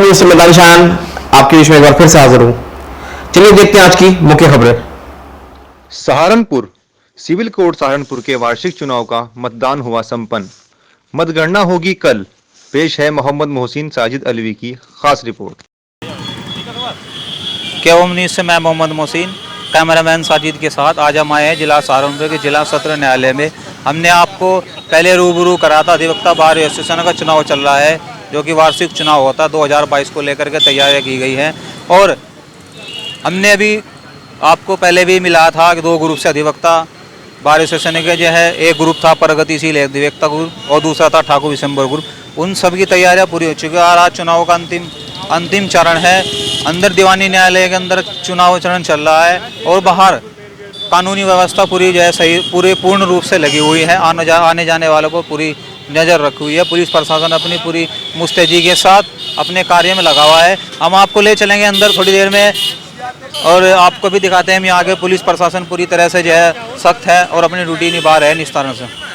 News से मैं दानिशान आपके बीच में एक बार फिर से हाजिर हूँ। चलिए देखते हैं आज की मुख्य खबरें। सहारनपुर सिविल कोर्ट सहारनपुर के वार्षिक चुनाव का मतदान हुआ संपन्न। मतगणना होगी कल। पेश है मोहम्मद मोहसिन साजिद अलवी की खास रिपोर्ट। केवम न्यूज़ से मैं मोहम्मद मोहसिन कैमरामैन साजिद के साथ आज हम आए हैं जिला सहारनपुर के जिला सत्र न्यायालय में। हमने आपको पहले रूबरू करा था, अधिवक्ता बार एसोसिएशन का चुनाव चल रहा है जो कि वार्षिक चुनाव होता है 2022 को लेकर के तैयारियां की गई हैं। और हमने अभी आपको पहले भी मिला था कि 2 ग्रुप से अधिवक्ता बार एसोसिएशन के जो है, एक ग्रुप था प्रगतिशील अधिवक्ता ग्रुप और दूसरा था ठाकुर विशंबर ग्रुप। उन सब की तैयारियां पूरी हो चुकी है और आज चुनाव का अंतिम चरण है। अंदर दीवानी न्यायालय के अंदर चुनाव चरण चल रहा है और बाहर कानूनी व्यवस्था पूरी जो है सही पूर्ण रूप से लगी हुई है। आने जाने वालों को पूरी नज़र रखी हुई है। पुलिस प्रशासन अपनी पूरी मुस्तैदी के साथ अपने कार्य में लगा हुआ है। हम आपको ले चलेंगे अंदर थोड़ी देर में और आपको भी दिखाते हैं यहाँ आगे पुलिस प्रशासन पूरी तरह से जो है सख्त है और अपनी ड्यूटी निभा रहे हैं निस्तारण से।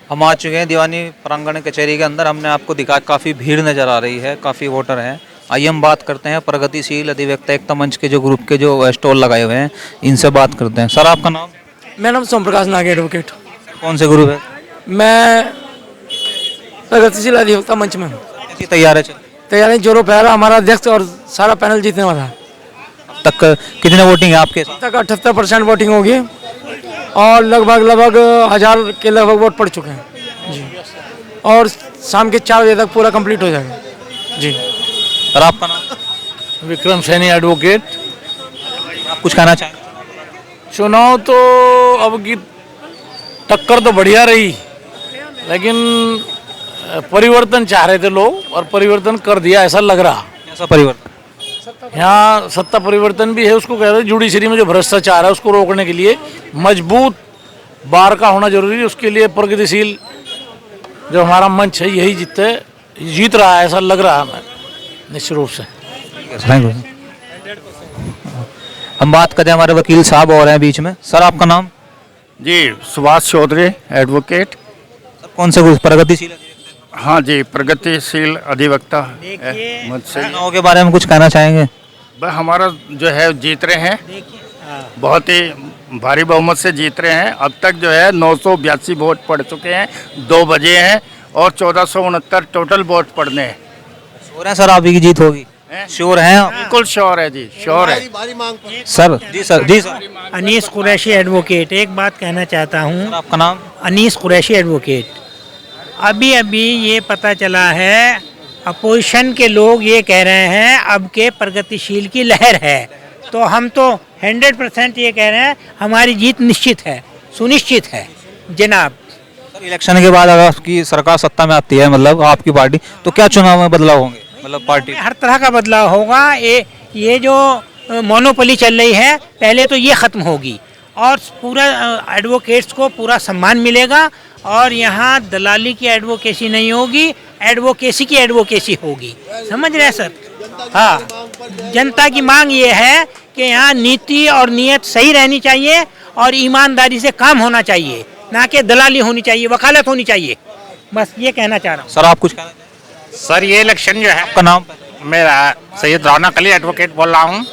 हम आ चुके हैं दीवानी प्रांगण कचहरी के अंदर। हमने आपको दिखा काफ़ी भीड़ नज़र आ रही है, काफ़ी वोटर हैं। आइए हम बात करते हैं प्रगतिशील अधिवक्ता एकता मंच के जो ग्रुप के जो स्टॉल लगाए हुए हैं, इनसे बात करते हैं। सर आपका नाम? मेरा नाम सोम प्रकाश नागे एडवोकेट। कौन से ग्रुप है? मैं प्रगतिशील अधिवक्ता मंच में हूँ। कैसी तैयारी जोरों पर हमारा अध्यक्ष और सारा पैनल जीतने वाला है। अब तक कितने वोटिंग है आपके? अब तक 78% वोटिंग होगी और लगभग 1000 के लगभग वोट पड़ चुके हैं जी। और शाम के 4 बजे तक पूरा कंप्लीट हो जाएगा जी। सर आपका नाम? विक्रम सैनी एडवोकेट। आप कुछ कहना चाहेंगे? चुनाव तो अब की टक्कर तो बढ़िया रही, लेकिन परिवर्तन चाह रहे थे लोग और परिवर्तन कर दिया ऐसा लग रहा। कैसा परिवर्तन? यहाँ सत्ता परिवर्तन भी है, उसको कह रहे हैं जुडिशरी में जो भ्रष्टाचार है उसको रोकने के लिए मजबूत बार का होना जरूरी है। उसके लिए प्रगतिशील जो हमारा मंच है यही जीत रहा है ऐसा लग रहा है निश्चित रूप से। हम बात करते हैं, हमारे वकील साहब और हैं बीच में। सर आपका नाम? जी सुभाष चौधरी एडवोकेट। सर कौन से ग्रुप? प्रगतिशील? हाँ जी, प्रगतिशील अधिवक्ता मुझसे चुनाव के बारे में कुछ कहना चाहेंगे? हमारा जो है जीत रहे हैं, बहुत ही भारी बहुमत से जीत रहे हैं। अब तक जो है 982 वोट पड़ चुके हैं, 2 बजे हैं और 1469 टोटल वोट पड़ने हैं। श्योर है सर आप की जीत होगी? श्योर हैं आप? बिल्कुल श्योर है जी, श्योर है। सर जी सर अनीस कुरैशी एडवोकेट। एक बात कहना चाहता हूँ। आपका नाम? अनीस कुरैशी एडवोकेट। अभी अभी ये पता चला है, अपोजिशन के लोग ये कह रहे हैं अब के प्रगतिशील की लहर है, तो हम तो 100% ये कह रहे हैं हमारी जीत निश्चित है, सुनिश्चित है जनाब। सर इलेक्शन के बाद अगर आपकी सरकार सत्ता में आती है, मतलब आपकी पार्टी, तो क्या चुनाव में बदलाव होंगे? मतलब पार्टी हर तरह का बदलाव होगा। ये जो मोनोपोली चल रही है पहले तो ये ख़त्म होगी और पूरा एडवोकेट्स को पूरा सम्मान मिलेगा और यहाँ दलाली की एडवोकेसी नहीं होगी, एडवोकेसी की एडवोकेसी होगी। समझ रहे हैं सर? हाँ, जनता की मांग ये है कि यहाँ नीति और नियत सही रहनी चाहिए और ईमानदारी से काम होना चाहिए, ना कि दलाली होनी चाहिए, वकालत होनी चाहिए। बस ये कहना चाह रहा हूँ। सर आप कुछ कहना चाहें? सर ये इलेक्शन जो है, आपका नाम? मेरा सैयद रौनक अली एडवोकेट बोल रहा हूँ।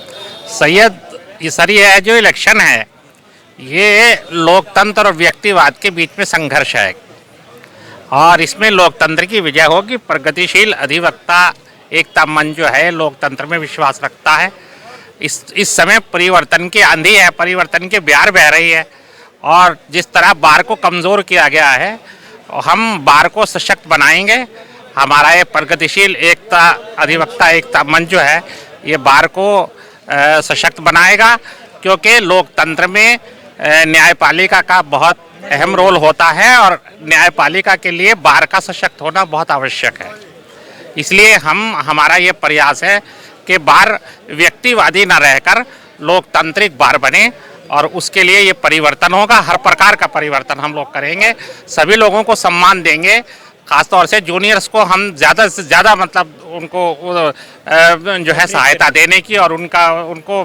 सैयद ये सर ये है जो इलेक्शन है, ये लोकतंत्र और व्यक्तिवाद के बीच में संघर्ष है और इसमें लोकतंत्र की विजय होगी। प्रगतिशील अधिवक्ता एकता मंच जो है लोकतंत्र में विश्वास रखता है। इस समय परिवर्तन की आंधी है, परिवर्तन की बयार बह रही है और जिस तरह बार को कमज़ोर किया गया है, हम बार को सशक्त बनाएंगे। हमारा ये प्रगतिशील एकता अधिवक्ता एकता मंच जो है ये बार को सशक्त बनाएगा, क्योंकि लोकतंत्र में न्यायपालिका का बहुत अहम रोल होता है और न्यायपालिका के लिए बार का सशक्त होना बहुत आवश्यक है। इसलिए हमारा ये प्रयास है कि बार व्यक्तिवादी न रहकर लोकतांत्रिक बार बने और उसके लिए ये परिवर्तन होगा। हर प्रकार का परिवर्तन हम लोग करेंगे, सभी लोगों को सम्मान देंगे, खासतौर से जूनियर्स को हम ज़्यादा से ज़्यादा मतलब उनको जो है सहायता देने की और उनको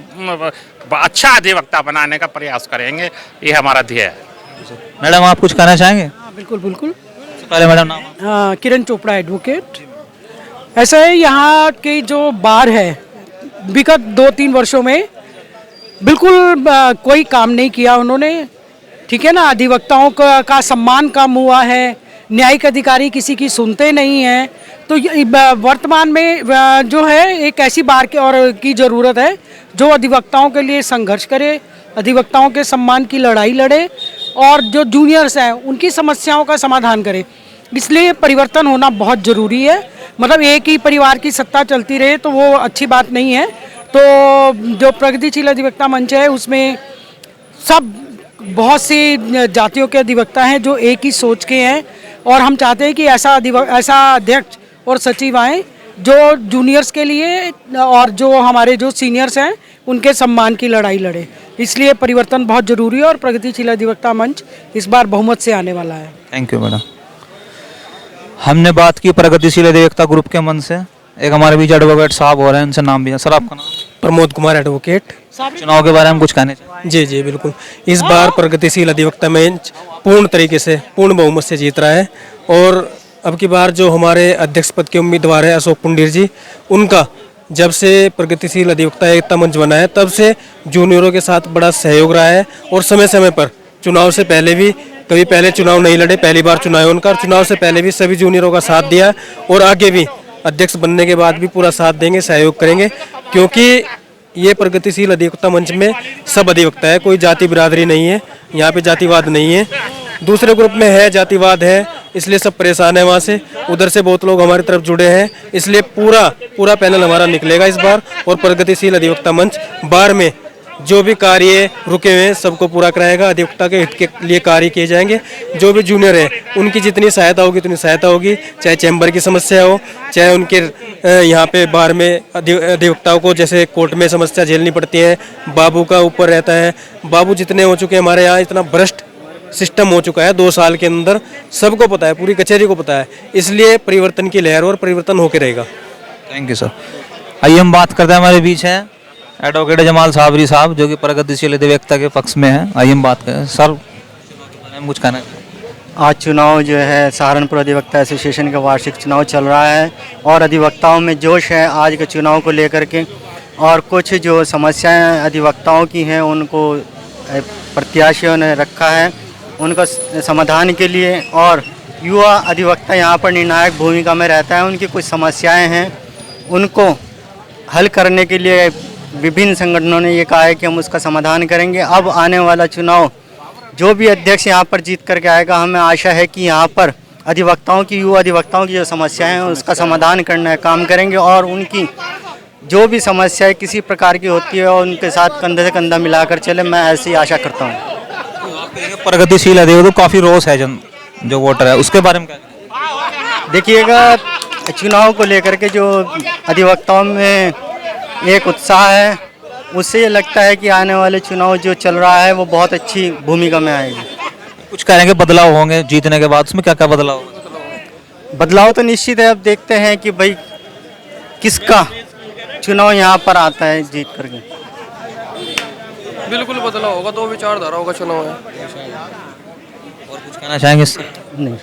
अच्छा अधिवक्ता बनाने का प्रयास करेंगे। ये हमारा ध्येय है। मैडम आप कुछ कहना चाहेंगे? बिल्कुल बिल्कुल। सबसे पहले मैडम नाम? किरण चोपड़ा एडवोकेट। ऐसा है, यहाँ की जो बार है विगत 2-3 वर्षों में बिल्कुल कोई काम नहीं किया उन्होंने, ठीक है ना। अधिवक्ताओं का सम्मान कम हुआ है, न्यायिक अधिकारी किसी की सुनते नहीं हैं। तो वर्तमान में जो है एक ऐसी बार की ज़रूरत है जो अधिवक्ताओं के लिए संघर्ष करे, अधिवक्ताओं के सम्मान की लड़ाई लड़े और जो जूनियर्स हैं उनकी समस्याओं का समाधान करे। इसलिए परिवर्तन होना बहुत ज़रूरी है। मतलब एक ही परिवार की सत्ता चलती रहे तो वो अच्छी बात नहीं है। तो जो प्रगतिशील अधिवक्ता मंच है उसमें सब बहुत सी जातियों के अधिवक्ता हैं जो एक ही सोच के हैं और हम चाहते हैं कि ऐसा अध्यक्ष और सचिव आए जो जूनियर्स के लिए और जो हमारे जो सीनियर्स हैं उनके सम्मान की लड़ाई लड़े। इसलिए परिवर्तन बहुत ज़रूरी है और प्रगतिशील अधिवक्ता मंच इस बार बहुमत से आने वाला है। Thank you madam. हमने बात की प्रगतिशील अधिवक्ता ग्रुप के मन से, एक हमारे बीच एडवोकेट साहब हो रहे हैं, उनसे नाम भी है। सर आपका नाम? प्रमोद कुमार एडवोकेट। चुनाव के बारे में कुछ कहने चाहिए? जी जी बिल्कुल। इस बार प्रगतिशील अधिवक्ता मंच पूर्ण तरीके से पूर्ण बहुमत से जीत रहा है और अब की बार जो हमारे अध्यक्ष पद के उम्मीदवार हैं अशोक पुंडीर जी, उनका जब से प्रगतिशील अधिवक्ता एकता मंच बना है तब से जूनियरों के साथ बड़ा सहयोग रहा है और समय समय पर चुनाव से पहले भी, कभी पहले चुनाव नहीं लड़े, पहली बार चुनाव है उनका, और चुनाव से पहले भी सभी जूनियरों का साथ दिया और आगे भी अध्यक्ष बनने के बाद भी पूरा साथ देंगे, सहयोग करेंगे। क्योंकि ये प्रगतिशील अधिवक्ता मंच में सब अधिवक्ता है, कोई जाति बिरादरी नहीं है, यहाँ पे जातिवाद नहीं है। दूसरे ग्रुप में है जातिवाद है, इसलिए सब परेशान है वहाँ से, उधर से बहुत लोग हमारी तरफ जुड़े हैं। इसलिए पूरा पैनल हमारा निकलेगा इस बार और प्रगतिशील अधिवक्ता मंच बार में जो भी कार्य रुके हुए हैं सबको पूरा कराएगा। अधिवक्ता के हित के लिए कार्य किए जाएंगे। जो भी जूनियर हैं उनकी जितनी सहायता होगी उतनी सहायता होगी, चाहे चैम्बर की समस्या हो, चाहे उनके यहाँ पे बार में अधिवक्ताओं को जैसे कोर्ट में समस्या झेलनी पड़ती है, बाबू का ऊपर रहता है। बाबू जितने हो चुके हैं हमारे यहाँ, इतना भ्रष्ट सिस्टम हो चुका है 2 साल के अंदर, सबको पता है, पूरी कचहरी को पता है। इसलिए परिवर्तन की लहर और परिवर्तन होकर रहेगा। Thank you sir. आइए हम बात करते हैं, हमारे बीच हैं एडवोकेट जमाल साबरी साहब जो कि प्रगतिशील अधिवक्ता के पक्ष में हैं। आइए हम बात करें। सर कुछ कहना चाहिए? आज चुनाव जो है सहारनपुर अधिवक्ता एसोसिएशन का वार्षिक चुनाव चल रहा है और अधिवक्ताओं में जोश है आज के चुनाव को लेकर के, और कुछ जो समस्याएं अधिवक्ताओं की हैं उनको प्रत्याशियों ने रखा है उनका समाधान के लिए, और युवा अधिवक्ता यहाँ पर निर्णायक भूमिका में रहता है। उनकी कुछ समस्याएं हैं, उनको हल करने के लिए विभिन्न संगठनों ने ये कहा है कि हम उसका समाधान करेंगे। अब आने वाला चुनाव जो भी अध्यक्ष यहाँ पर जीत करके आएगा, हमें आशा है कि यहाँ पर अधिवक्ताओं की, युवा अधिवक्ताओं की जो समस्याएं हैं उसका समाधान करने का काम करेंगे, और उनकी जो भी समस्याएं किसी प्रकार की होती है और उनके साथ कंधे से कंधा मिलाकर चले, मैं ऐसी आशा करता हूँ। प्रगतिशील है तो काफी रोष है जो वोटर है, उसके बारे में क्या? देखिएगा, चुनाव को लेकर के जो अधिवक्ताओं में एक उत्साह है, उससे ये लगता है कि आने वाले चुनाव जो चल रहा है वो बहुत अच्छी भूमिका में आएगी। कुछ कह रहे हैं कि बदलाव होंगे जीतने के बाद, उसमें क्या क्या बदलाव होगा? बदलाव तो निश्चित है। अब देखते हैं कि भाई किसका चुनाव यहाँ पर आता है जीत करके। बिल्कुल बदलाव होगा, तो विचारधारा होगा चुनाव है। और कुछ कहना चाहेंगे इससे? नहीं,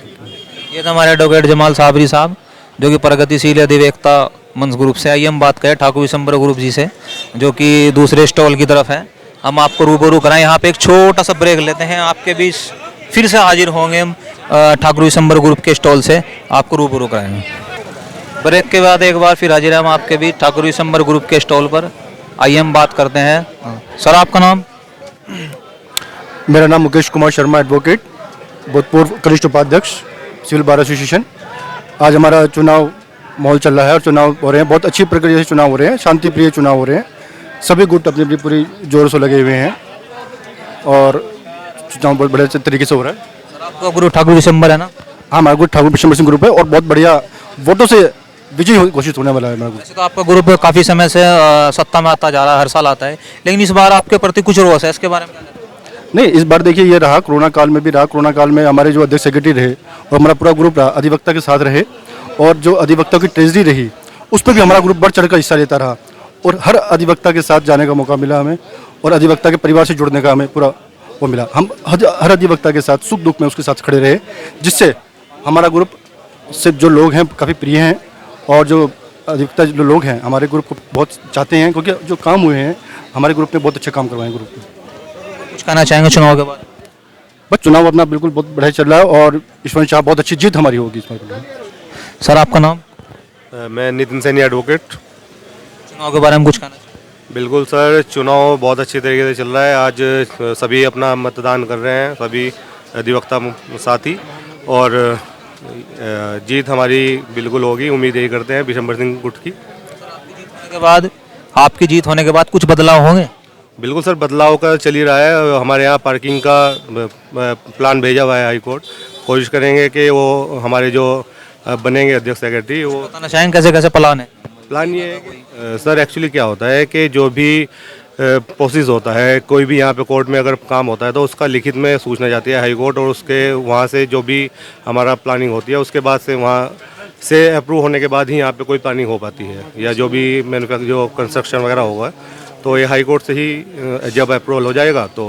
ये था हमारे एडवोकेट जमाल साबरी साहब, जो कि प्रगतिशील अधिवक्ता मंच ग्रुप से। आइए हम बात करें ठाकुर विशंबर ग्रुप जी से, जो कि दूसरे स्टॉल की तरफ है। हम आपको रूबरू कराएं। यहाँ पे एक छोटा सा ब्रेक लेते हैं, आपके बीच फिर से हाजिर होंगे हम ठाकुर विशंबर ग्रुप के स्टॉल से, आपको रूबरू कराएंगे। ब्रेक के बाद एक बार फिर हाजिर हैं हम आपके बीच ठाकुर विशंबर ग्रुप के स्टॉल पर। आइए हम बात करते हैं। सर, आपका नाम? मेरा नाम मुकेश कुमार शर्मा, एडवोकेट, भूतपूर्व कनिष्ठ उपाध्यक्ष, सिविल बार एसोसिएशन। आज हमारा चुनाव माहौल चल रहा है और चुनाव हो रहे हैं, बहुत अच्छी प्रक्रिया से चुनाव हो रहे हैं, शांतिप्रिय चुनाव हो रहे हैं। सभी गुट अपनी अपनी पूरी जोर से लगे हुए हैं और चुनाव बहुत बढ़िया तरीके से हो रहा है। सर, आपका ग्रुप ठाकुर विशंबर है ना? हाँ, हमारा ग्रुप ठाकुर विशंबर सिंह ग्रुप है और बहुत बढ़िया वोटों से विजयी घोषित होने वाला है हमारा ग्रुप। वैसे तो आपका ग्रुप काफ़ी समय से सत्ता में आता जा रहा है, हर साल आता है, लेकिन इस बार आपके प्रति कुछ रोष है, इसके बारे में क्या? नहीं, इस बार देखिए ये रहा, कोरोना काल में भी रहा। कोरोना काल में हमारे जो अध्यक्ष सेक्रेटरी रहे और हमारा पूरा ग्रुप रहा, अधिवक्ता के साथ रहे, और जो अधिवक्ता की ट्रेजरी रही उस पर भी हमारा ग्रुप बढ़ चढ़ कर हिस्सा लेता रहा, और हर अधिवक्ता के साथ जाने का मौका मिला हमें, और अधिवक्ता के परिवार से जुड़ने का हमें पूरा वो मिला। हम हर अधिवक्ता के साथ सुख दुख में उसके साथ खड़े रहे, जिससे हमारा ग्रुप से जो लोग हैं काफ़ी प्रिय हैं, और जो अधिवक्ता जो लोग हैं हमारे ग्रुप को बहुत चाहते हैं, क्योंकि जो काम हुए हैं हमारे ग्रुप ने बहुत अच्छे काम करवाए ग्रुप में। कुछ कहना चाहेंगे चुनाव के बाद? बस चुनाव अपना बिल्कुल बहुत बढ़िया चल रहा है और ईश्वर शाह बहुत अच्छी जीत हमारी होगी इस बार। सर, आपका नाम? मैं नितिन सैनी, एडवोकेट। चुनाव के बारे में कुछ कहना चाहिए? बिल्कुल सर, चुनाव बहुत अच्छी तरीके से चल रहा है। आज सभी अपना मतदान कर रहे हैं, सभी अधिवक्ता साथी, और जीत हमारी बिल्कुल होगी, उम्मीद यही करते हैं विशंबर सिंह गुट की। के बाद आपकी जीत होने के बाद कुछ बदलाव होंगे? बिल्कुल सर, बदलाव का चल ही रहा है। हमारे यहाँ पार्किंग का प्लान भेजा हुआ है हाई कोर्ट, कोशिश करेंगे कि वो हमारे जो बनेंगे अध्यक्ष सेक्रेटरी, वो बताना चाहेंगे कैसे कैसे प्लान है? प्लान ये है कि सर एक्चुअली क्या होता है कि जो भी प्रोसेस होता है, कोई भी यहाँ पे कोर्ट में अगर काम होता है तो उसका लिखित में सूचना जाती है हाई कोर्ट, और उसके वहाँ से जो भी हमारा प्लानिंग होती है उसके बाद से वहाँ से अप्रूव होने के बाद ही यहाँ पे कोई प्लानिंग हो पाती है, या जो भी मैन्युफैक्चर जो कंस्ट्रक्शन वगैरह होगा, तो ये हाई कोर्ट से ही जब अप्रूवल हो जाएगा तो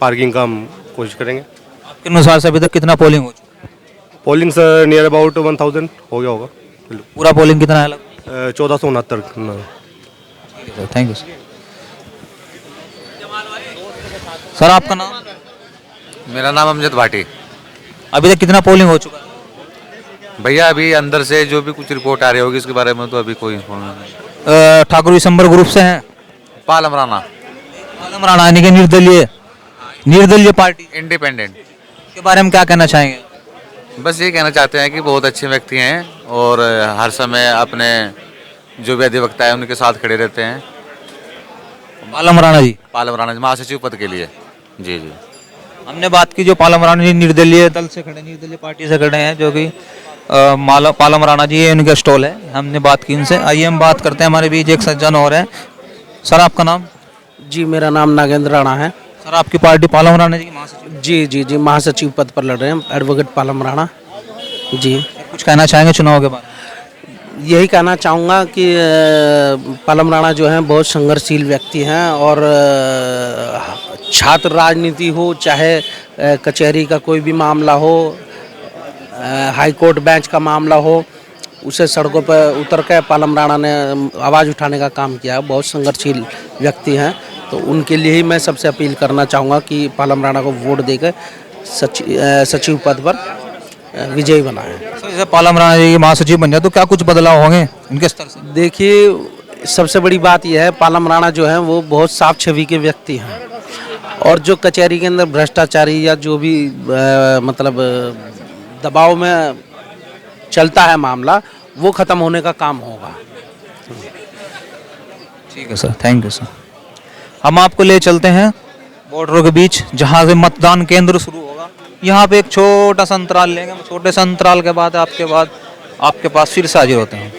पार्किंग का हम कोशिश करेंगे। आपके अनुसार से अभी तक कितना पोलिंग हो चुका? पोलिंग सर नियर अबाउट 1000 हो गया होगा। पूरा पोलिंग कितना है? 1469। Thank you sir. सर, आपका नाम? मेरा नाम अमजद भाटी। अभी तक कितना पोलिंग हो चुका है? भैया अभी अंदर से जो भी कुछ रिपोर्ट आ रही होगी इसके बारे में तो अभी कोई इन्फॉर्मेशन नहीं। ठाकुर विशंबर ग्रुप से हैं? पालम राणा। पालम राणा यानी कि निर्दलीय पार्टी, इंडिपेंडेंट। के बारे में क्या कहना चाहेंगे? बस ये कहना चाहते हैं कि बहुत अच्छे व्यक्ति हैं और हर समय अपने जो भी अधिवक्ता है उनके साथ खड़े रहते हैं। पालम राणा जी? पालम राणा जी महासचिव पद के लिए। जी जी, हमने बात की जो पालम राणा जी निर्दलीय दल से खड़े, निर्दलीय पार्टी से खड़े हैं, जो कि पालम राणा जी, ये उनका स्टॉल है, हमने बात की उनसे। आइए हम बात करते हैं, हमारे बीच एक सज्जन और है। सर, आपका नाम? जी, मेरा नाम नागेंद्र राणा है। सर, आपकी पार्टी पालम राणा जी की महासचिव? जी जी जी, महासचिव पद पर लड़ रहे हैं, एडवोकेट पालम राणा जी। कुछ कहना चाहेंगे चुनाव के बारे में? यही कहना चाहूँगा कि पालम राणा जो हैं बहुत संघर्षशील व्यक्ति हैं, और छात्र राजनीति हो, चाहे कचहरी का कोई भी मामला हो, हाई कोर्ट बेंच का मामला हो, उसे सड़कों पर उतर कर पालम राणा ने आवाज़ उठाने का काम किया है। बहुत संघर्षशील व्यक्ति हैं, तो उनके लिए ही मैं सबसे अपील करना चाहूँगा कि पालम राणा को वोट देकर सचिव पद पर विजयी बनाएं। जैसे पालम राणा जी महासचिव बन जाए तो क्या कुछ बदलाव होंगे इनके स्तर से? देखिए, सबसे बड़ी बात यह है, पालम राणा जो है वो बहुत साफ छवि के व्यक्ति हैं, और जो कचहरी के अंदर भ्रष्टाचारी या जो भी मतलब दबाव में चलता है मामला, वो ख़त्म होने का काम होगा। ठीक है सर, थैंक यू सर। हम आपको ले चलते हैं वोटरों के बीच जहाँ से मतदान केंद्र शुरू होगा। यहाँ पे एक छोटा सा अंतराल लेंगे, छोटे से अंतराल के बाद आपके पास फिर से हाजिर होते हैं।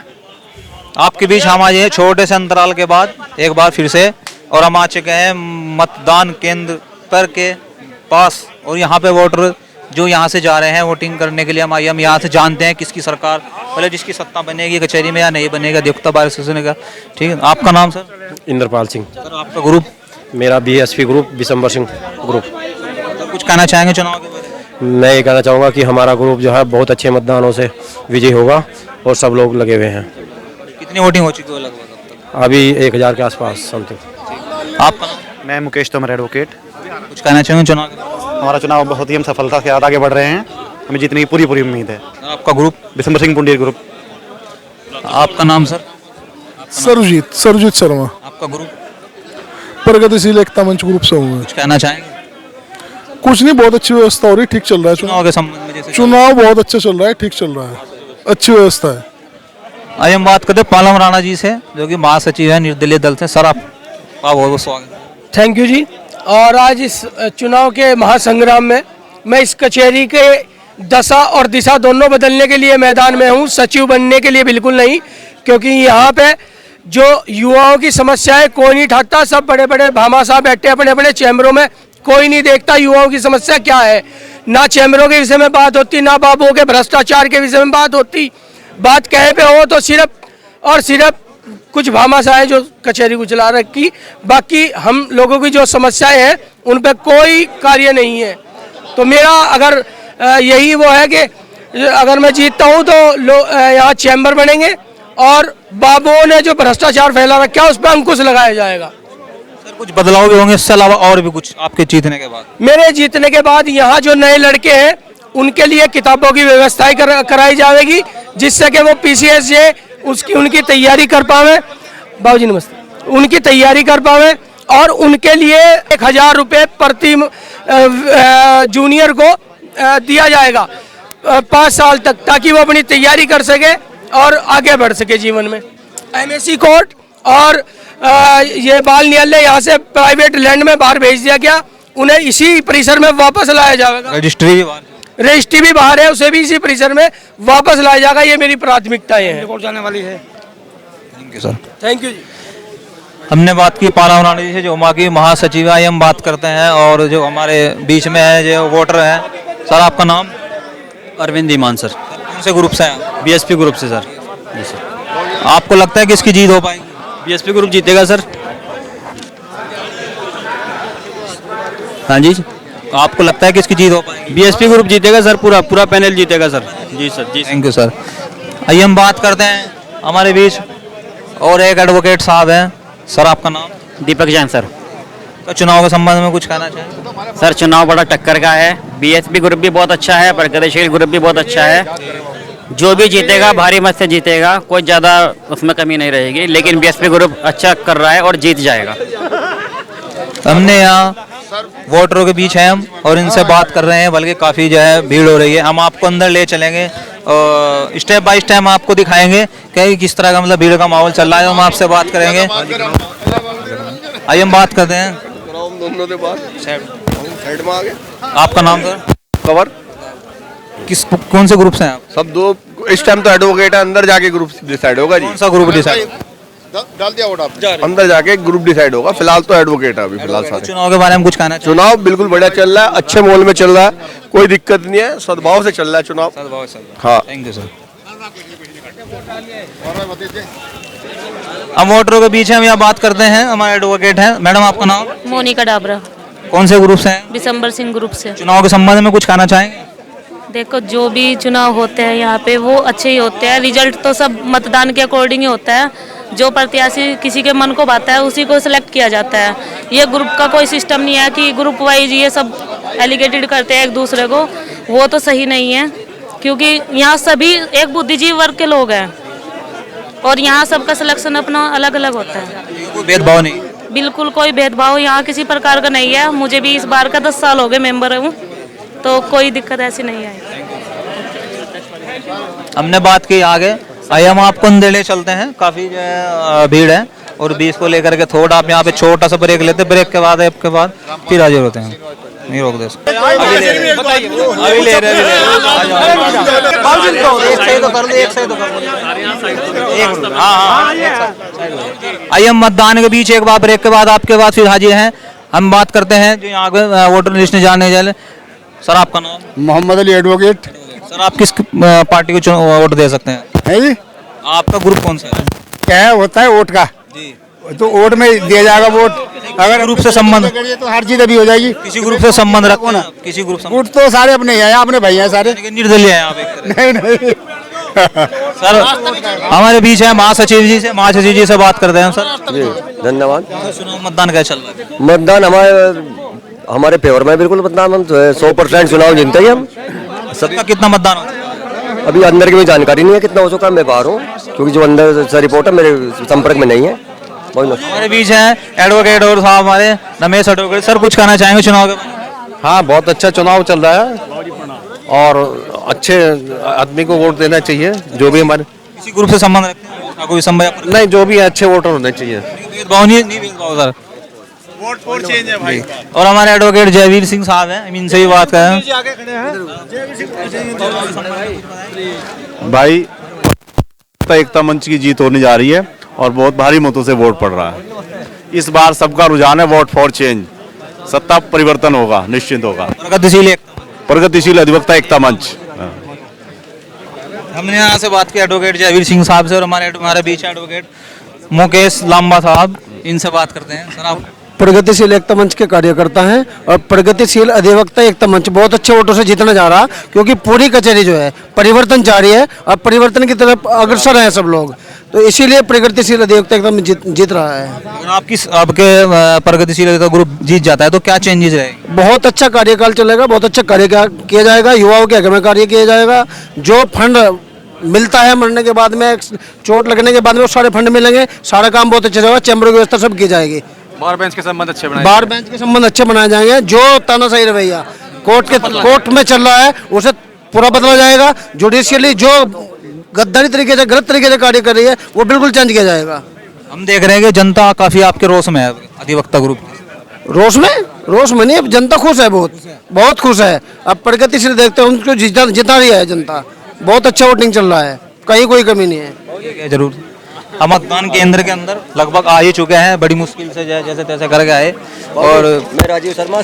आपके बीच हम आए हैं छोटे से अंतराल के बाद एक बार फिर से, और हम आ चुके हैं मतदान केंद्र पर के पास, और यहाँ पे वोटर जो यहाँ से जा रहे हैं वोटिंग करने के लिए, हम यहाँ से जानते हैं किसकी सरकार, मतलब जिसकी सत्ता बनेगी कचहरी में या नहीं बनेगा, अधिवक्ता बार एसोसिएशन का। ठीक है, आपका नाम सर? इंद्रपाल सिंह। सर आपका ग्रुप? मेरा BSP group, Bishambar Singh group. तो कुछ कहना चाहेंगे चुनाव के बारे में? मैं ये कहना चाहूँगा कि हमारा ग्रुप जो है बहुत अच्छे मतदानों से विजयी होगा, और सब लोग लगे हुए हैं। कितनी वोटिंग हो चुकी है लगभग अब तक? अभी 1000 के आसपास समथिंग। आपका नाम? मैं मुकेश तोमर, एडवोकेट। कुछ कहना चाहेंगे चुनाव के बारे में? हमारा चुनाव बहुत ही हम सफलता के साथ आगे बढ़ रहे हैं, हमें जीतने की पूरी उम्मीद है। आपका ग्रुप? बिशंबर सिंह पुंडीर ग्रुप। आपका नाम सर? सरजीत शर्मा। आपका ग्रुप? प्रगतिशील एकता मंच ग्रुप से हूँ। कुछ कहना चाहेंगे? कुछ नहीं, बहुत अच्छी व्यवस्था हो रही, ठीक चल रहा है चुनाव के संबंध में। जैसे चुनाव बहुत अच्छा चल रहा है, ठीक चल रहा है, अच्छी व्यवस्था है। आइए हम बात करते हैं पालम राणा जी से, जो कि महासचिव है निर्दलीय दल से। सर आपका बहुत बहुत स्वागत। थैंक यू जी। और आज इस चुनाव के महासंग्राम में मैं इस कचहरी के दशा और दिशा दोनों बदलने के लिए मैदान में हूँ, सचिव बनने के लिए बिल्कुल नहीं, क्योंकि यहाँ पे जो युवाओं की समस्याएं कोई नहीं ठाकता, सब बड़े बड़े भामाशाह बैठे अपने अपने चैम्बरों में, कोई नहीं देखता युवाओं की समस्या क्या है। ना चैम्बरों के विषय में बात होती, ना बाबुओं के भ्रष्टाचार के विषय में बात होती। बात कहे पे हो तो सिर्फ और सिर्फ कुछ भामाशाह हैं जो कचहरी को चला रखी, बाकी हम लोगों की जो समस्याएं हैं उन पर कोई कार्य नहीं है। तो मेरा अगर यही वो है कि अगर मैं जीतता हूँ तो यहाँ चैम्बर बनेंगे, और बाबुओं ने जो भ्रष्टाचार फैला रखा है उस पर अंकुश लगाया जाएगा। सर कुछ बदलाव भी होंगे इससे अलावा और भी कुछ आपके जीतने के बाद? मेरे जीतने के बाद यहाँ जो नए लड़के हैं उनके लिए किताबों की व्यवस्थाएं कराई जाएगी, जिससे कि वो पीसीएस जे उनकी तैयारी कर पावे। बाबूजी नमस्ते। उनकी तैयारी कर पावे, और उनके लिए 1000 रुपये प्रति जूनियर को दिया जाएगा 5 साल तक, ताकि वो अपनी तैयारी कर सके और आगे बढ़ सके जीवन में। एमएससी कोर्ट और ये बाल न्यायालय यहाँ से प्राइवेट लैंड में बाहर भेज दिया गया, उन्हें इसी परिसर में वापस लाया जाएगा। रजिस्ट्री भी बाहर है, उसे भी इसी परिसर में वापस लाया जाएगा। ये मेरी प्राथमिकताएं हैं। कोर्ट जाने वाली है। Thank you sir. Thank you ji. हमने बात की पालम राणा जी से, जो वहाँ की महासचिव है। हम बात करते हैं और जो हमारे बीच में है जो वोटर है। सर आपका नाम? अरविंद ईमान सर। कौन से ग्रुप से हैं? बीएसपी ग्रुप से सर। जी सर। आपको लगता है कि इसकी जीत हो पाएगी? बीएसपी ग्रुप जीतेगा सर। हाँ जी। आपको लगता है कि इसकी जीत हो पाएगी? बीएसपी ग्रुप जीतेगा सर, पूरा पैनल जीतेगा सर। जी सर। जी थैंक यू सर। आइए हम बात करते हैं, हमारे बीच और एक एडवोकेट साहब हैं। सर आपका नाम? दीपक जैन सर। तो चुनाव के संबंध में कुछ कहना चाहेंगे? सर चुनाव बड़ा टक्कर का है, बीएसपी ग्रुप भी बहुत अच्छा है, प्रगतिशील ग्रुप भी बहुत अच्छा है। जो भी जीतेगा भारी मत से जीतेगा, कोई ज़्यादा उसमें कमी नहीं रहेगी, लेकिन बीएसपी ग्रुप अच्छा कर रहा है और जीत जाएगा। हमने यहाँ वोटरों के बीच हैं हम, और इनसे बात कर रहे हैं, बल्कि काफ़ी जो है भीड़ हो रही है। हम आपको अंदर ले चलेंगे और स्टेप बाय स्टेप आपको दिखाएंगे कि किस तरह का मतलब भीड़ का माहौल चल रहा है। हम आपसे बात करेंगे। आइए हम बात करते हैं। आपका नाम सर? कवर। कौन से ग्रुप से हैं आप? सब दो इस टाइम तो एडवोकेट है, अंदर जाके ग्रुप डिसाइड होगा जी। कौन सा ग्रुप डिसाइड? डाल दिया वोट आप? अंदर जाके ग्रुप डिसाइड होगा। फिलहाल तो एडवोकेट है अभी फिलहाल सारे। चुनाव के बारे में कुछ कहना? चुनाव बिल्कुल बढ़िया चल रहा है, अच्छे माहौल में चल रहा है, कोई दिक्कत नहीं है, सद्भाव से चल रहा है चुनाव। सद्भाव से चल रहा है। हाँ थैंक यू सर। हम वोटरों के बीच हम यहाँ बात करते हैं, हमारे एडवोकेट हैं। मैडम आपका नाम? मोनिका डाबरा। कौन से ग्रुप से हैं? बिशंबर सिंह ग्रुप से। चुनाव के संबंध में कुछ कहना चाहेंगे? देखो जो भी चुनाव होते हैं यहाँ पे वो अच्छे ही होते हैं, रिजल्ट तो सब मतदान के अकॉर्डिंग ही होता है। जो प्रत्याशी किसी के मन को भाता है उसी को सिलेक्ट किया जाता है। ये ग्रुप का कोई सिस्टम नहीं है कि ग्रुप वाइज ये सब एलिगेटेड करते हैं एक दूसरे को, वो तो सही नहीं है, क्योंकि यहाँ सभी एक बुद्धिजीवी वर्ग के लोग हैं और यहाँ सबका सिलेक्शन अपना अलग अलग होता है। कोई भेदभाव नहीं, बिल्कुल कोई भेदभाव यहाँ किसी प्रकार का नहीं है। मुझे भी इस बार का 10 साल हो गए मेंबर हूँ, तो कोई दिक्कत ऐसी नहीं आई। हमने बात की आगे, आइए हम आपको अंदर ले चलते हैं। काफ़ी जो है भीड़ है और 20 को लेकर के थोड़ा आप यहाँ पे छोटा सा ब्रेक लेते, ब्रेक के बाद आपके बाद फिर हाजिर होते हैं। नहीं रोक दे, अभी ले रहे आइए हम मतदान के बीच एक बार ब्रेक के बाद आपके बाद फिर हाजिर हैं। हम बात करते हैं जो यहाँ पे वोटर लिस्ट में जाने जाए। सर आपका नाम? मोहम्मद अली एडवोकेट। सर आप किस पार्टी को वोट दे सकते हैं? है जी, आपका ग्रुप कौन सा है? क्या होता है वोट का जी, तो वोट में दिया जाएगा वोट। अगर ग्रुप से संबंध तो हर चीज अभी हो जाएगी। किसी ग्रुप से संबंध रखो ना, किसी ग्रुप से वोट तो सारे अपने हैं, अपने भाई हैं सारे, निर्दलीय हैं आप एक नहीं नहीं सर हमारे बीच है महासचिव जी से, महासचिव जी से बात करते हैं सर जी। धन्यवाद। सुनो मतदान कैसा चल रहा है? मतदान हमारे फेवर में बिल्कुल मतदान, हम 100% चुनाव जीतते ही हम। सबका कितना मतदान होता है? अभी अंदर की भी जानकारी नहीं है कितना हो चुका है, मैं बाहर हूँ क्योंकि जो अंदर से रिपोर्टर मेरे संपर्क में नहीं है। हमारे बीच है एडवोकेट और साहब हमारे रमेश एडवोकेट। सर कुछ कहना चाहेंगे चुनाव के बारे में? हाँ, बहुत अच्छा चुनाव चल रहा है और अच्छे आदमी को वोट देना चाहिए। जो भी हमारे किसी ग्रुप से संबंध रखते हैं कोई संबंध नहीं, जो भी अच्छे वोटर होने चाहिए। भेदभाव नहीं भेदभाव सर, वोट फॉर चेंज है भाई। और हमारे एडवोकेट जयवीर सिंह साहब हैं, हम इनसे भी बात करें। भाई एकता मंच की जीत होने जा रही है और बहुत भारी मतों से वोट पड़ रहा है। इस बार सबका रुझान है वोट फॉर चेंज, सत्ता परिवर्तन होगा, निश्चित होगा। प्रगतिशील अधिवक्ता एकता मंच। हमने यहाँ से बात की एडवोकेट जयवीर सिंह साहब से और हमारे बीच एडवोकेट मुकेश लांबा साहब, इनसे बात करते हैं। सर आप? प्रगतिशील एकता मंच के कार्यकर्ता हैं और प्रगतिशील अधिवक्ता एकता मंच बहुत अच्छे वोटों से जीतना जा रहा, क्योंकि पूरी कचहरी जो है परिवर्तन जारी है और परिवर्तन की तरफ अग्रसर हैं सब लोग, तो इसीलिए प्रगतिशील अधिवक्ता एकता मंच जीत रहा है। अगर आपके प्रगतिशील अधिवक्ता ग्रुप जीत जाता है तो क्या चेंजेस रहेंगे? बहुत अच्छा कार्यकाल चलेगा, बहुत अच्छा कार्य किया जाएगा, युवाओं के हक में कार्य किया जाएगा। जो फंड मिलता है मरने के बाद में, चोट लगने के बाद में, वो सारे फंड मिलेंगे, सारा काम बहुत अच्छा होगा, चैम्बर की व्यवस्था सब की जाएगी। बार बेंच के संबंध अच्छे बनाए, बार बेंच के संबंध अच्छे बनाए जाएंगे। जो तानाशाही रवैया कोर्ट में चल रहा है उसे पूरा बदला जाएगा। जुडिशियली जो गद्दारी तरीके से, गलत तरीके से कार्य कर रही है, वो बिल्कुल चेंज किया जाएगा। हम देख रहे हैं कि जनता काफी आपके रोष में है अधिवक्ता ग्रुप। रोष में नहीं, अब जनता खुश है, बहुत खुश है। अब प्रगतिशील देखते हैं उनको जिता रही है जनता, बहुत अच्छा वोटिंग चल रहा है, कहीं कोई कमी नहीं है। जरूर हम मतदान केंद्र के अंदर लगभग आ ही चुके हैं, बड़ी मुश्किल से जैसे तैसे करके आए। और मैं राजीव शर्मा,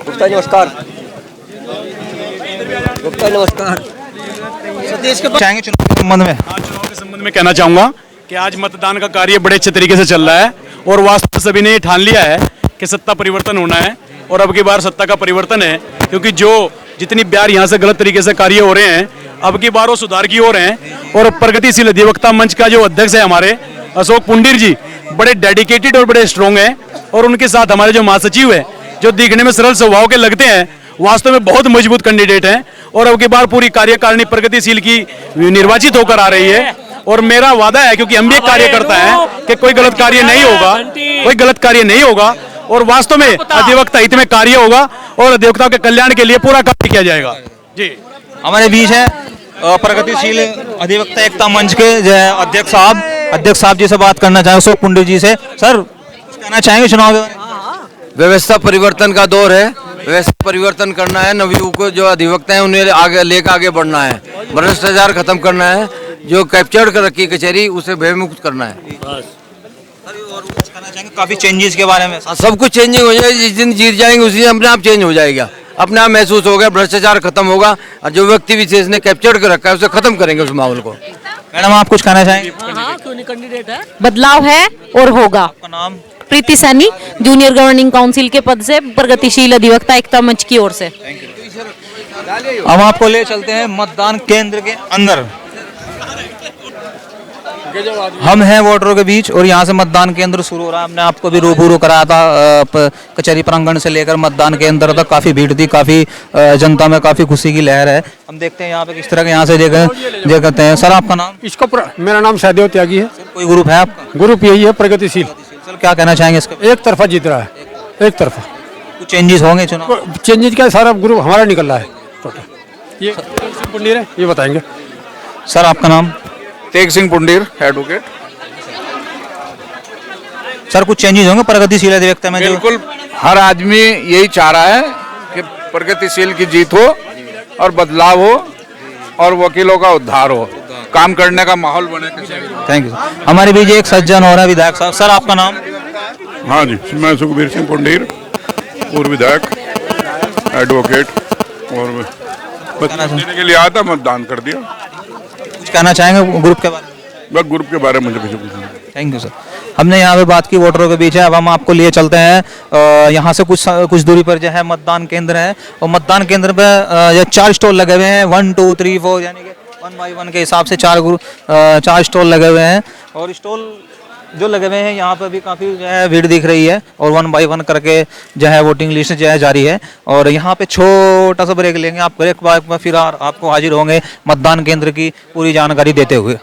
गुप्ता नमस्कार। गुप्ता नमस्कार। चाहेंगे चुनाव के संबंध में? चुनाव के संबंध में कहना चाहूँगा कि आज मतदान का कार्य बड़े अच्छे तरीके से चल रहा है और वास्तव सभी ने ठान लिया है कि सत्ता परिवर्तन होना है और अब की बार सत्ता का परिवर्तन है, क्योंकि जो जितनी बार यहाँ से गलत तरीके से कार्य हो रहे हैं अब की बार वो सुधार की ओर हैं। और प्रगतिशील अधिवक्ता मंच का जो अध्यक्ष है हमारे अशोक पुंडीर जी, बड़े डेडिकेटेड और बड़े स्ट्रॉन्ग हैं, और उनके साथ हमारे जो महासचिव है जो दिखने में सरल स्वभाव के लगते हैं, वास्तव में बहुत मजबूत कैंडिडेट हैं। और अब की बार पूरी कार्यकारिणी प्रगतिशील की निर्वाचित होकर आ रही है और मेरा वादा है, क्योंकि हम भी एक कार्यकर्ता हैं, कि कोई गलत कार्य नहीं होगा और वास्तव में अधिवक्ता हित में कार्य होगा और अधिवक्ताओं के कल्याण के लिए पूरा कार्य किया जाएगा। जी हमारे बीच है प्रगतिशील अधिवक्ता एकता मंच के अध्यक्ष साहब जी से बात करना चाहेंगे, अशोक पुंडीर जी से। सर कहना चाहेंगे चुनाव के बारे में? व्यवस्था परिवर्तन का दौर है, व्यवस्था परिवर्तन करना है, नवयुवक को जो अधिवक्ता है उन्हें आगे बढ़ना है, भ्रष्टाचार खत्म करना है, जो कैप्चर कर रखी कचहरी उसे भयमुक्त करना है। काफी चेंजेस के बारे में? सब कुछ चेंजिंग हो जाएगी, जिस दिन जीत जाएंगे उसी दिन अपने आप चेंज हो जाएगा, अपने आप महसूस होगा, भ्रष्टाचार खत्म होगा और जो व्यक्ति विशेष ने कैप्चर कर रखा है उसे खत्म करेंगे उस माहौल को। मैडम आप कुछ कहना चाहेंगे? क्यों नहीं, कैंडिडेट है, बदलाव है और होगा। आपका नाम? प्रीति सैनी, जूनियर गवर्निंग काउंसिल के पद से प्रगतिशील अधिवक्ता एकता मंच की ओर से। हम आपको ले चलते हैं मतदान केंद्र के अंदर। हम हैं वोटरों के बीच और यहाँ से मतदान केंद्र शुरू हो रहा है। हमने आपको भी रूबरू कराया था कचहरी प्रांगण से लेकर मतदान केंद्र तक काफ़ी भीड़ थी, काफ़ी जनता में काफ़ी खुशी की लहर है। हम देखते हैं यहाँ पे किस तरह के यहाँ से देखते हैं। सर आपका नाम? मेरा नाम सहदेव त्यागी है। कोई ग्रुप है आपका? ग्रुप यही है प्रगतिशील। सर क्या कहना चाहेंगे इसका? एक तरफा जीत रहा है, एक तरफा। कुछ चेंजेस होंगे चुनाव? चेंजेस का सारा ग्रुप हमारा निकल रहा है टोटल। ये पुंडीर है, ये बताएंगे। सर आपका नाम? तेग सिंह पुंडीर, एडवोकेट। सर कुछ चेंजेस होंगे प्रगतिशील अधिवक्ता में? बिल्कुल, हर आदमी यही चाह रहा है कि प्रगतिशील की जीत हो और बदलाव हो और वकीलों का उद्धार हो, काम करने का माहौल बने। Thank you. हमारे बीच एक सज्जन हो रहा है विधायक साहब। सर आपका नाम? हाँ जी, मैं सुखबीर सिंह पुंडीर, पूर्व विधायक, एडवोकेट, और देने के लिए आया था, मतदान कर दिया। कुछ कहना चाहेंगे ग्रुप के बारे में? बस ग्रुप के बारे में मुझे कुछ पूछना। Thank you sir. हमने यहाँ पे बात की वोटरों के बीच है, अब हम आपको लिए चलते हैं। यहाँ से कुछ दूरी पर जो है मतदान केंद्र है और मतदान केंद्र पे 4 स्टॉल लगे हुए हैं, 1 2 3 4 यानी कि 1 बाई 1 के हिसाब से 4 स्टॉल लगे हुए हैं। और स्टॉल जो लगे हुए हैं यहाँ पर भी काफ़ी जो है भीड़ दिख रही है और 1 बाई 1 करके जो है वोटिंग लिस्ट जो है जारी है। और यहाँ पे छोटा सा ब्रेक लेंगे, आप ब्रेक बाद फिर आपको हाजिर होंगे मतदान केंद्र की पूरी जानकारी देते हुए।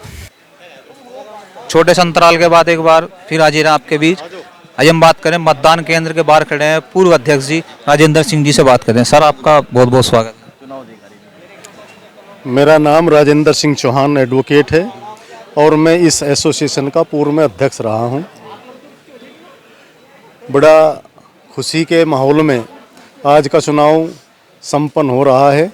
छोटे से अंतराल के बाद एक बार फिर हाजिर है आपके बीच। आज हम बात करें मतदान केंद्र के बाहर खड़े हैं पूर्व अध्यक्ष जी राजेंद्र सिंह जी से बात करें। सर आपका बहुत बहुत स्वागत है। मेरा नाम राजेंद्र सिंह चौहान एडवोकेट है और मैं इस एसोसिएशन का पूर्व में अध्यक्ष रहा हूं। बड़ा खुशी के माहौल में आज का चुनाव संपन्न हो रहा है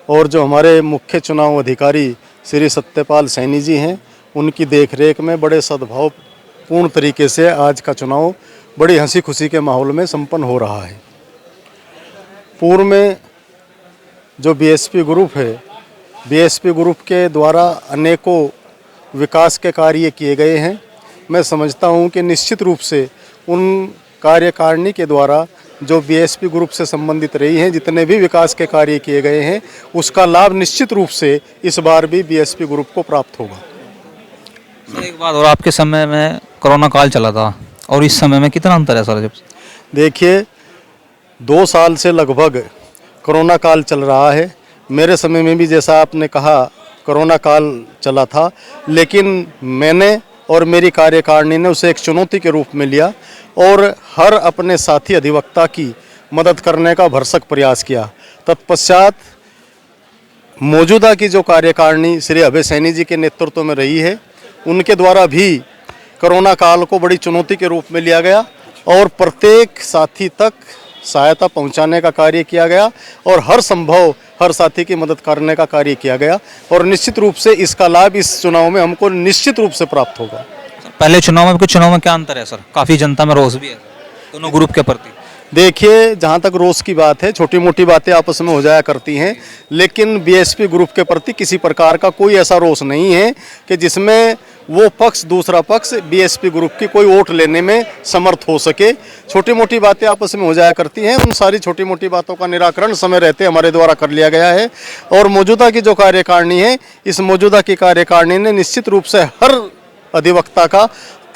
और जो हमारे मुख्य चुनाव अधिकारी श्री सत्यपाल सैनी जी हैं, उनकी देखरेख में बड़े सद्भावपूर्ण तरीके से आज का चुनाव बड़ी हंसी खुशी के माहौल में संपन्न हो रहा है। पूर्व में जो बीएसपी ग्रुप है, बीएसपी ग्रुप के द्वारा अनेकों विकास के कार्य किए गए हैं। मैं समझता हूं कि निश्चित रूप से उन कार्यकारिणी के द्वारा जो बीएसपी ग्रुप से संबंधित रही हैं, जितने भी विकास के कार्य किए गए हैं, उसका लाभ निश्चित रूप से इस बार भी बीएसपी ग्रुप को प्राप्त होगा। सर एक बात और, आपके समय में कोरोना काल चला था और इस समय में कितना अंतर है सर? जब देखिए 2 साल से लगभग कोरोना काल चल रहा है। मेरे समय में भी जैसा आपने कहा कोरोना काल चला था, लेकिन मैंने और मेरी कार्यकारिणी ने उसे एक चुनौती के रूप में लिया और हर अपने साथी अधिवक्ता की मदद करने का भरसक प्रयास किया। तत्पश्चात मौजूदा की जो कार्यकारिणी श्री अभय सैनी जी के नेतृत्व में रही है, उनके द्वारा भी कोरोना काल को बड़ी चुनौती के रूप में लिया गया और प्रत्येक साथी तक सहायता पहुंचाने का कार्य किया गया और हर संभव हर साथी की मदद करने का कार्य किया गया और निश्चित रूप से इसका लाभ इस चुनाव में हमको निश्चित रूप से प्राप्त होगा। पहले चुनाव में कुछ चुनाव में क्या अंतर है सर? काफ़ी जनता में रोष भी है दोनों ग्रुप के प्रति। देखिए, जहाँ तक रोष की बात है, छोटी मोटी बातें आपस में हो जाया करती हैं, लेकिन बीएसपी ग्रुप के प्रति किसी प्रकार का कोई ऐसा रोष नहीं है कि जिसमें वो पक्ष दूसरा पक्ष बीएसपी ग्रुप की कोई वोट लेने में समर्थ हो सके। छोटी मोटी बातें आपस में हो जाया करती हैं, उन सारी छोटी मोटी बातों का निराकरण समय रहते हमारे द्वारा कर लिया गया है और मौजूदा की जो कार्यकारिणी है, इस मौजूदा की कार्यकारिणी ने निश्चित रूप से हर अधिवक्ता का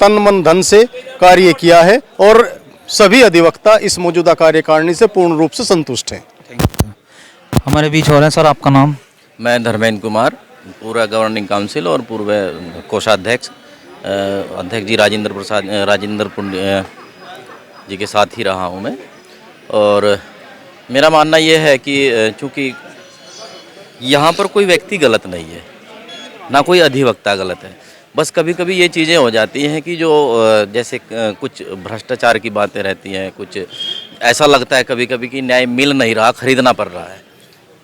तन मन धन से कार्य किया है और सभी अधिवक्ता इस मौजूदा कार्यकारिणी से पूर्ण रूप से संतुष्ट हैं। हमारे बीच हो रहे हैं सर, आपका नाम? मैं धर्मेंद्र कुमार, पूरा गवर्निंग काउंसिल और पूर्व कोषाध्यक्ष अध्यक्ष जी राजेंद्र पुंडीर जी के साथ ही रहा हूं मैं। और मेरा मानना यह है कि चूँकि यहाँ पर कोई व्यक्ति गलत नहीं है, ना कोई अधिवक्ता गलत है, बस कभी कभी ये चीज़ें हो जाती हैं कि जो जैसे कुछ भ्रष्टाचार की बातें रहती हैं, कुछ ऐसा लगता है कभी कभी कि न्याय मिल नहीं रहा, खरीदना पड़ रहा है।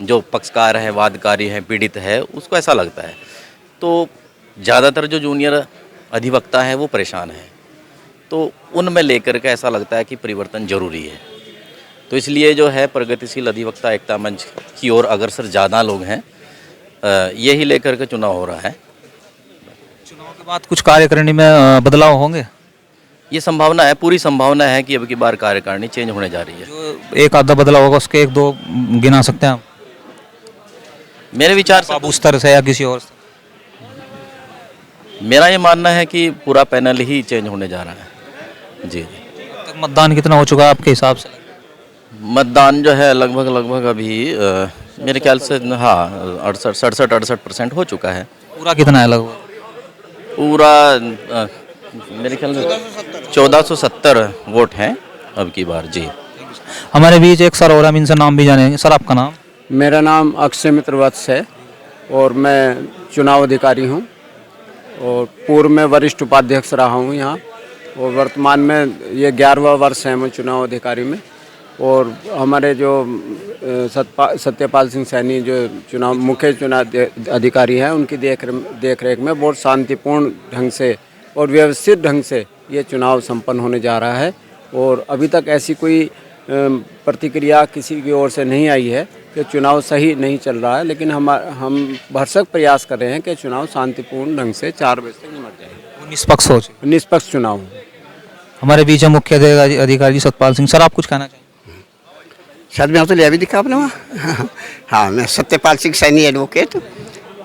जो पक्षकार है, वादकारी है, पीड़ित है, उसको ऐसा लगता है। तो ज़्यादातर जो जूनियर अधिवक्ता है वो परेशान है, तो उनमें लेकर के ऐसा लगता है कि परिवर्तन जरूरी है। तो इसलिए जो है प्रगतिशील अधिवक्ता एकता मंच की ओर अग्रसर ज़्यादा लोग हैं, यही लेकर के चुनाव हो रहा है। चुनाव के बाद कुछ कार्यकारिणी में बदलाव होंगे? ये संभावना है, पूरी संभावना है कि अब की बार कार्यकारिणी चेंज होने जा रही है। जो एक आधा बदलाव होगा उसके 1-2 गिना सकते हैं आप? मेरे विचार से उस तरह से या किसी और से? मेरा ये मानना है कि पूरा पैनल ही चेंज होने जा रहा है। जी तक मतदान कितना हो चुका है आपके हिसाब से? मतदान जो है लगभग अभी मेरे ख्याल से हाँ 67-68% हो चुका है। पूरा कितना है लगभग? पूरा मेरे ख्याल से 1470 वोट हैं अब की बार। जी हमारे बीच एक सर और हम इनसे नाम भी जानेंगे। सर आपका नाम? मेरा नाम अक्षय मित्र वत्स है और मैं चुनाव अधिकारी हूँ और पूर्व में वरिष्ठ उपाध्यक्ष रहा हूँ यहाँ और वर्तमान में ये 11वां वर्ष है मैं चुनाव अधिकारी में। और हमारे जो सत्यपाल सिंह सैनी जो मुख्य चुनाव अधिकारी हैं उनकी देख रेख में बहुत शांतिपूर्ण ढंग से और व्यवस्थित ढंग से ये चुनाव संपन्न होने जा रहा है। और अभी तक ऐसी कोई प्रतिक्रिया किसी की ओर से नहीं आई है कि चुनाव सही नहीं चल रहा है, लेकिन हम भरसक प्रयास कर रहे हैं कि चुनाव शांतिपूर्ण ढंग से 4 बजे तक निपट जाए। निष्पक्ष हो, निष्पक्ष चुनाव। हमारे बीच है मुख्य अधिकारी सतपाल सिंह। सर आप कुछ कहना चाहेंगे? शायद मैं तो ले भी दिखा आपने वहाँ। हाँ, मैं सत्यपाल सिंह सैनी एडवोकेट,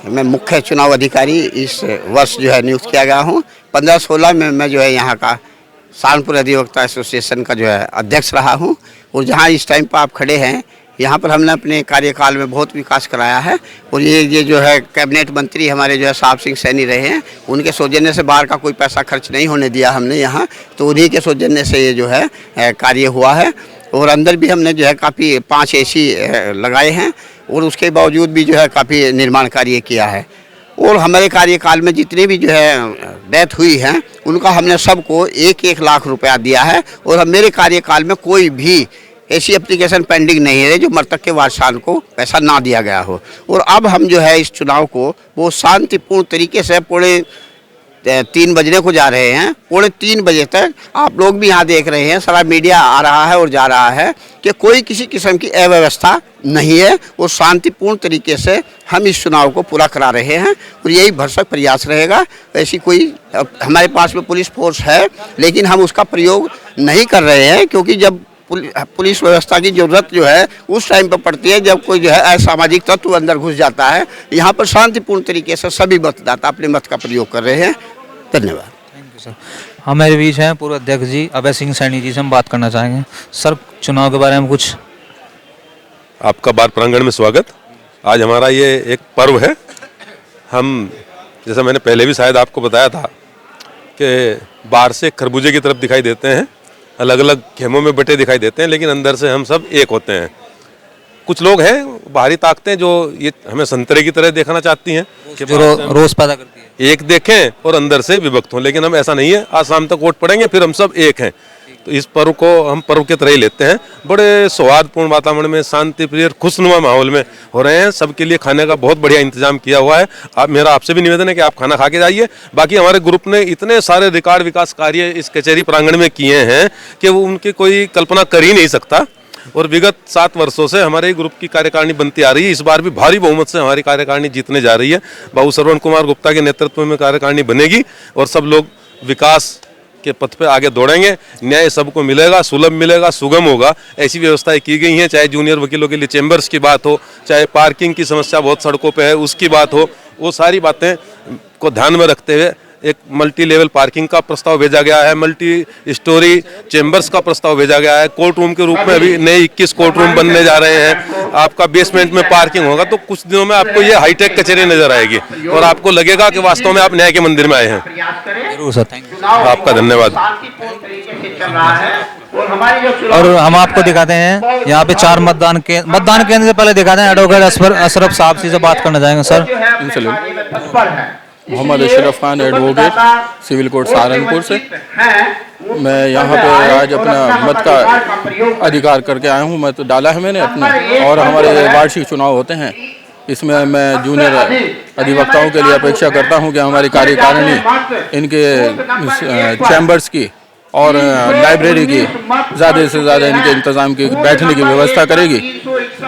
मैं मुख्य चुनाव अधिकारी इस वर्ष जो है नियुक्त किया गया हूँ। 15-16 में मैं जो है यहाँ का सहारनपुर अधिवक्ता एसोसिएशन का जो है अध्यक्ष रहा हूँ। और जहाँ इस टाइम पर आप खड़े हैं यहाँ पर हमने अपने कार्यकाल में बहुत विकास कराया है। और ये जो है कैबिनेट मंत्री हमारे जो है साहब सिंह सैनी रहे हैं, उनके सौजन्य से बाहर का कोई पैसा खर्च नहीं होने दिया हमने यहाँ, तो उन्हीं के सौजन्य से ये जो है कार्य हुआ है। और अंदर भी हमने जो है काफ़ी 5 AC लगाए हैं और उसके बावजूद भी जो है काफ़ी निर्माण कार्य किया है। और हमारे कार्यकाल में जितने भी जो है डेथ हुई हैं उनका हमने सबको 1-1 लाख रुपया दिया है। और मेरे कार्यकाल में कोई भी ऐसी एप्लीकेशन पेंडिंग नहीं है जो मृतक के वारसान को पैसा ना दिया गया हो। और अब हम जो है इस चुनाव को वो शांतिपूर्ण तरीके से 3 बजने को जा रहे हैं। 3 बजे तक आप लोग भी यहाँ देख रहे हैं, सारा मीडिया आ रहा है और जा रहा है कि कोई किसी किस्म की अव्यवस्था नहीं है और शांतिपूर्ण तरीके से हम इस चुनाव को पूरा करा रहे हैं। और यही भरसक प्रयास रहेगा। ऐसी कोई हमारे पास में पुलिस फोर्स है लेकिन हम उसका प्रयोग नहीं कर रहे हैं, क्योंकि जब पुलिस व्यवस्था की जरूरत जो है उस टाइम पर पड़ती है जब कोई जो है असामाजिक तत्व अंदर घुस जाता है। यहाँ पर शांतिपूर्ण तरीके से सभी मतदाता अपने मत का प्रयोग कर रहे हैं। धन्यवाद। Thank you sir. हमारे बीच हैं पूर्व अध्यक्ष जी अभय सिंह सैनी जी से हम बात करना चाहेंगे। सर चुनाव के बारे में कुछ? आपका बार प्रांगण में स्वागत। आज हमारा ये एक पर्व है। हम जैसा मैंने पहले भी शायद आपको बताया था कि बाहर से खरबूजे की तरफ दिखाई देते हैं, अलग अलग खेमों में बटे दिखाई देते हैं, लेकिन अंदर से हम सब एक होते हैं। कुछ लोग हैं बाहरी ताकतें जो ये हमें संतरे की तरह देखना चाहती हैं कि रोज पैदा करती है, एक देखें और अंदर से विभक्त हों, लेकिन हम ऐसा नहीं है। आज शाम तक वोट पड़ेंगे फिर हम सब एक हैं। तो इस पर्व को हम पर्व के तरह ही लेते हैं। बड़े सौहार्दपूर्ण वातावरण में, शांति प्रिय खुशनुमा माहौल में हो रहे हैं। सबके लिए खाने का बहुत बढ़िया इंतजाम किया हुआ है। मेरा आपसे भी निवेदन है कि आप खाना खा के जाइए। बाकी हमारे ग्रुप ने इतने सारे रिकॉर्ड विकास कार्य इस कचहरी प्रांगण में किए हैं कि वो उनकी कोई कल्पना कर ही नहीं सकता। और विगत 7 वर्षों से हमारे ग्रुप की कार्यकारिणी बनती आ रही है। इस बार भी भारी बहुमत से हमारी कार्यकारिणी जीतने जा रही है। बाबू श्रवण कुमार गुप्ता के नेतृत्व में कार्यकारिणी बनेगी और सब लोग विकास के पथ पे आगे दौड़ेंगे। न्याय सबको मिलेगा, सुलभ मिलेगा, सुगम होगा, ऐसी व्यवस्थाएं की गई हैं। चाहे जूनियर वकीलों के लिए चैम्बर्स की बात हो, चाहे पार्किंग की समस्या बहुत सड़कों पे है उसकी बात हो, वो सारी बातें को ध्यान में रखते हुए एक मल्टी लेवल पार्किंग का प्रस्ताव भेजा गया है, मल्टी स्टोरी चैम्बर्स का प्रस्ताव भेजा गया है। कोर्ट रूम के रूप में अभी नए 21 कोर्ट रूम बनने जा रहे हैं। आपका बेसमेंट में पार्किंग होगा, तो कुछ दिनों में आपको ये हाईटेक कचहरी नजर आएगी और आपको लगेगा कि वास्तव में आप न्याय के मंदिर में आए हैं। जरूर सर, थैंक यू। आपका धन्यवाद। और हम आपको दिखाते हैं यहाँ पे 4 मतदान केंद्र से पहले दिखाते हैं एडवोकेट अशरफ साहब से बात करना चाहेंगे। Sir Mohammad Ashraf Khan advocate, civil court Saharanpur से। मैं यहाँ पे आज अपना मत का अधिकार करके आया हूँ। मत डाला है मैंने अपना, और हमारे वार्षिक चुनाव होते हैं, इसमें मैं जूनियर अधिवक्ताओं के लिए अपेक्षा करता हूँ कि हमारी कार्यकारिणी इनके चैम्बर्स की और लाइब्रेरी की ज़्यादा से ज़्यादा इनके इंतज़ाम की, बैठने की व्यवस्था करेगी।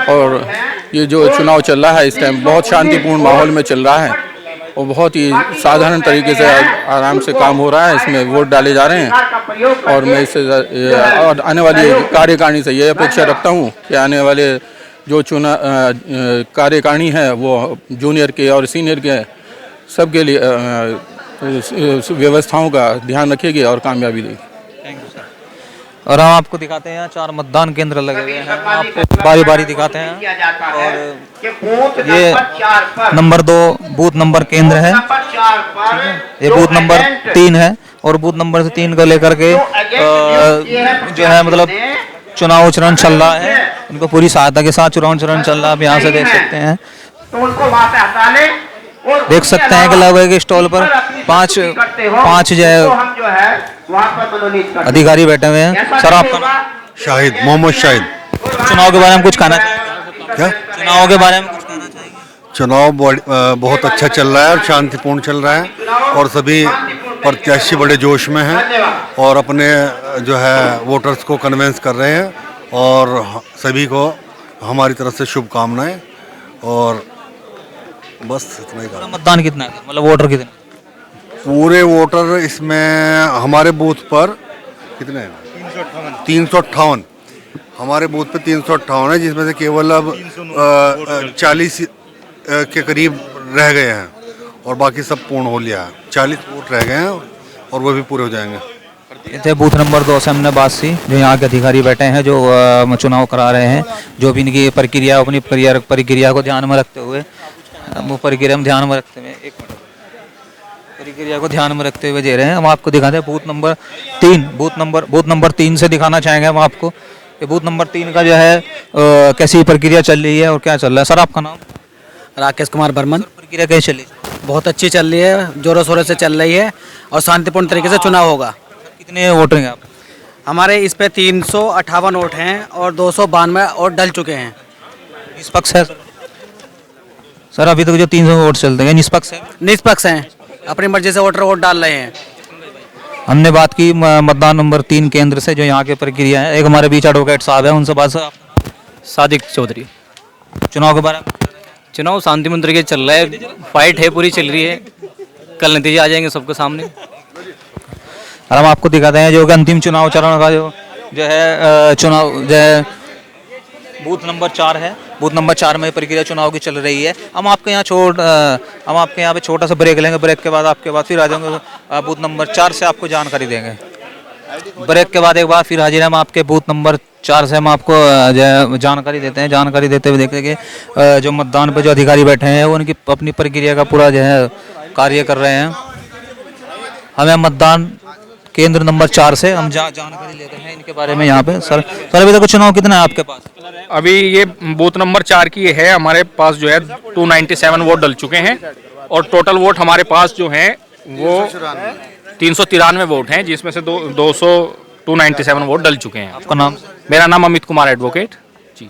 और ये जो चुनाव चल रहा है इस टाइम बहुत शांतिपूर्ण माहौल में चल रहा है और बहुत ही साधारण तरीके से आराम से काम हो रहा है। इसमें वोट डाले जा रहे हैं और मैं इससे और आने वाली कार्यकारिणी से ये अपेक्षा रखता हूँ कि आने वाले जो कार्यकारिणी है वो जूनियर के और सीनियर के सबके लिए इस व्यवस्थाओं का ध्यान रखेगी और कामयाबी देगी। Thank you sir. और हम आपको दिखाते हैं 4 मतदान केंद्र लगे हुए हैं, आपको बारी बारी दिखाते हैं। और ये नंबर 2 बूथ नंबर केंद्र है, ये बूथ नंबर 3 है और बूथ नंबर 3 को लेकर के जो है मतलब चुनाव चरण चल रहा है, उनको पूरी सहायता के साथ चुनाव चरण चल रहा है। आप यहाँ से देख सकते हैं, देख सकते हैं कि लगभग स्टॉल पर पांच जो है अधिकारी बैठे हुए हैं। सर आपका नाम? शाहिद, मोहम्मद शाहिद। चुनाव के बारे में कुछ कहना चाहिए? क्या चुनाव के बारे में कुछ कहना चाहिए? चुनाव बहुत अच्छा चल रहा है और शांतिपूर्ण चल रहा है और सभी प्रत्याशी बड़े जोश में हैं और अपने जो है वोटर्स को कन्वेंस कर रहे हैं और सभी को हमारी तरफ से शुभकामनाएं। और बस इतना ही कहा। मतदान कितना है, मतलब वोटर कितने? पूरे वोटर इसमें हमारे बूथ पर कितने हैं? 358। हमारे बूथ पे 358 है, जिसमें से केवल अब 40 के करीब रह गए हैं और बाकी सब पूर्ण हो लिया है। 40 वोट रह गए हैं और वो भी पूरे हो जाएंगे। ये थे बूथ नंबर 2 से हमने बात की, जो यहाँ के अधिकारी बैठे हैं, जो चुनाव करा रहे हैं, जो भी इनकी प्रक्रिया अपनी प्रक्रिया को ध्यान में रखते हुए प्रक्रिया में ध्यान में रखते हुए प्रक्रिया को ध्यान में रखते हुए दे रहे हैं। हम आपको दिखाते हैं बूथ नंबर 3, बूथ नंबर 3 से दिखाना चाहेंगे हम आपको। ये बूथ नंबर 3 का जो है कैसी प्रक्रिया चल रही है और क्या चल रहा है। सर आपका नाम? राकेश कुमार बर्मन। प्रक्रिया कैसी चल रही है? बहुत अच्छी चल रही है, जोरों शोरों से चल रही है और शांतिपूर्ण तरीके से चुनाव होगा। कितने वोटर हैं आप? हमारे इस पे 358 वोट हैं और 292 वोट डल चुके हैं। निष्पक्ष है सर? अभी तक जो 300 वोट चलते हैं निष्पक्ष है? निष्पक्ष हैं, अपनी मर्जी से वोटर वोट डाल रहे हैं। हमने बात की मतदान नंबर 3 केंद्र से, जो यहाँ की प्रक्रिया है। एक हमारे बीच एडवोकेट साहब है, उनसे बात। सर सादिक चौधरी। चुनाव के बारे में? चुनाव शांतिपूर्ण तरीके से चल रहा है, फाइट है पूरी चल रही है, कल नतीजे आ जाएंगे सबके सामने। और हम आपको दिखाते हैं जो कि अंतिम चुनाव चरण का जो है चुनाव जो है बूथ नंबर 4 है। बूथ नंबर 4 में प्रक्रिया चुनाव की चल रही है। हम आपके यहाँ पे छोटा सा ब्रेक लेंगे, ब्रेक के बाद आपके बाद फिर आ जाएंगे बूथ नंबर 4 से आपको जानकारी देंगे। ब्रेक के बाद एक बार फिर हाजिर हम आपके बूथ नंबर 4 से हम आपको जानकारी देते हैं। जानकारी देते हुए देखते हैं कि जो मतदान पर जो अधिकारी बैठे हैं वो उनकी अपनी प्रक्रिया का पूरा जो है कार्य कर रहे हैं। हमें मतदान केंद्र नंबर 4 से हम जानकारी लेते हैं इनके बारे में यहाँ पे। सर अभी तक चुनाव कितना है आपके पास? अभी ये बूथ नंबर 4 की है, हमारे पास जो है 297 वोट डल चुके हैं और टोटल वोट हमारे पास जो हैं वो 393 वोट हैं, जिसमें से 297 वोट डल चुके हैं। आपका नाम? मेरा नाम अमित कुमार एडवोकेट जी।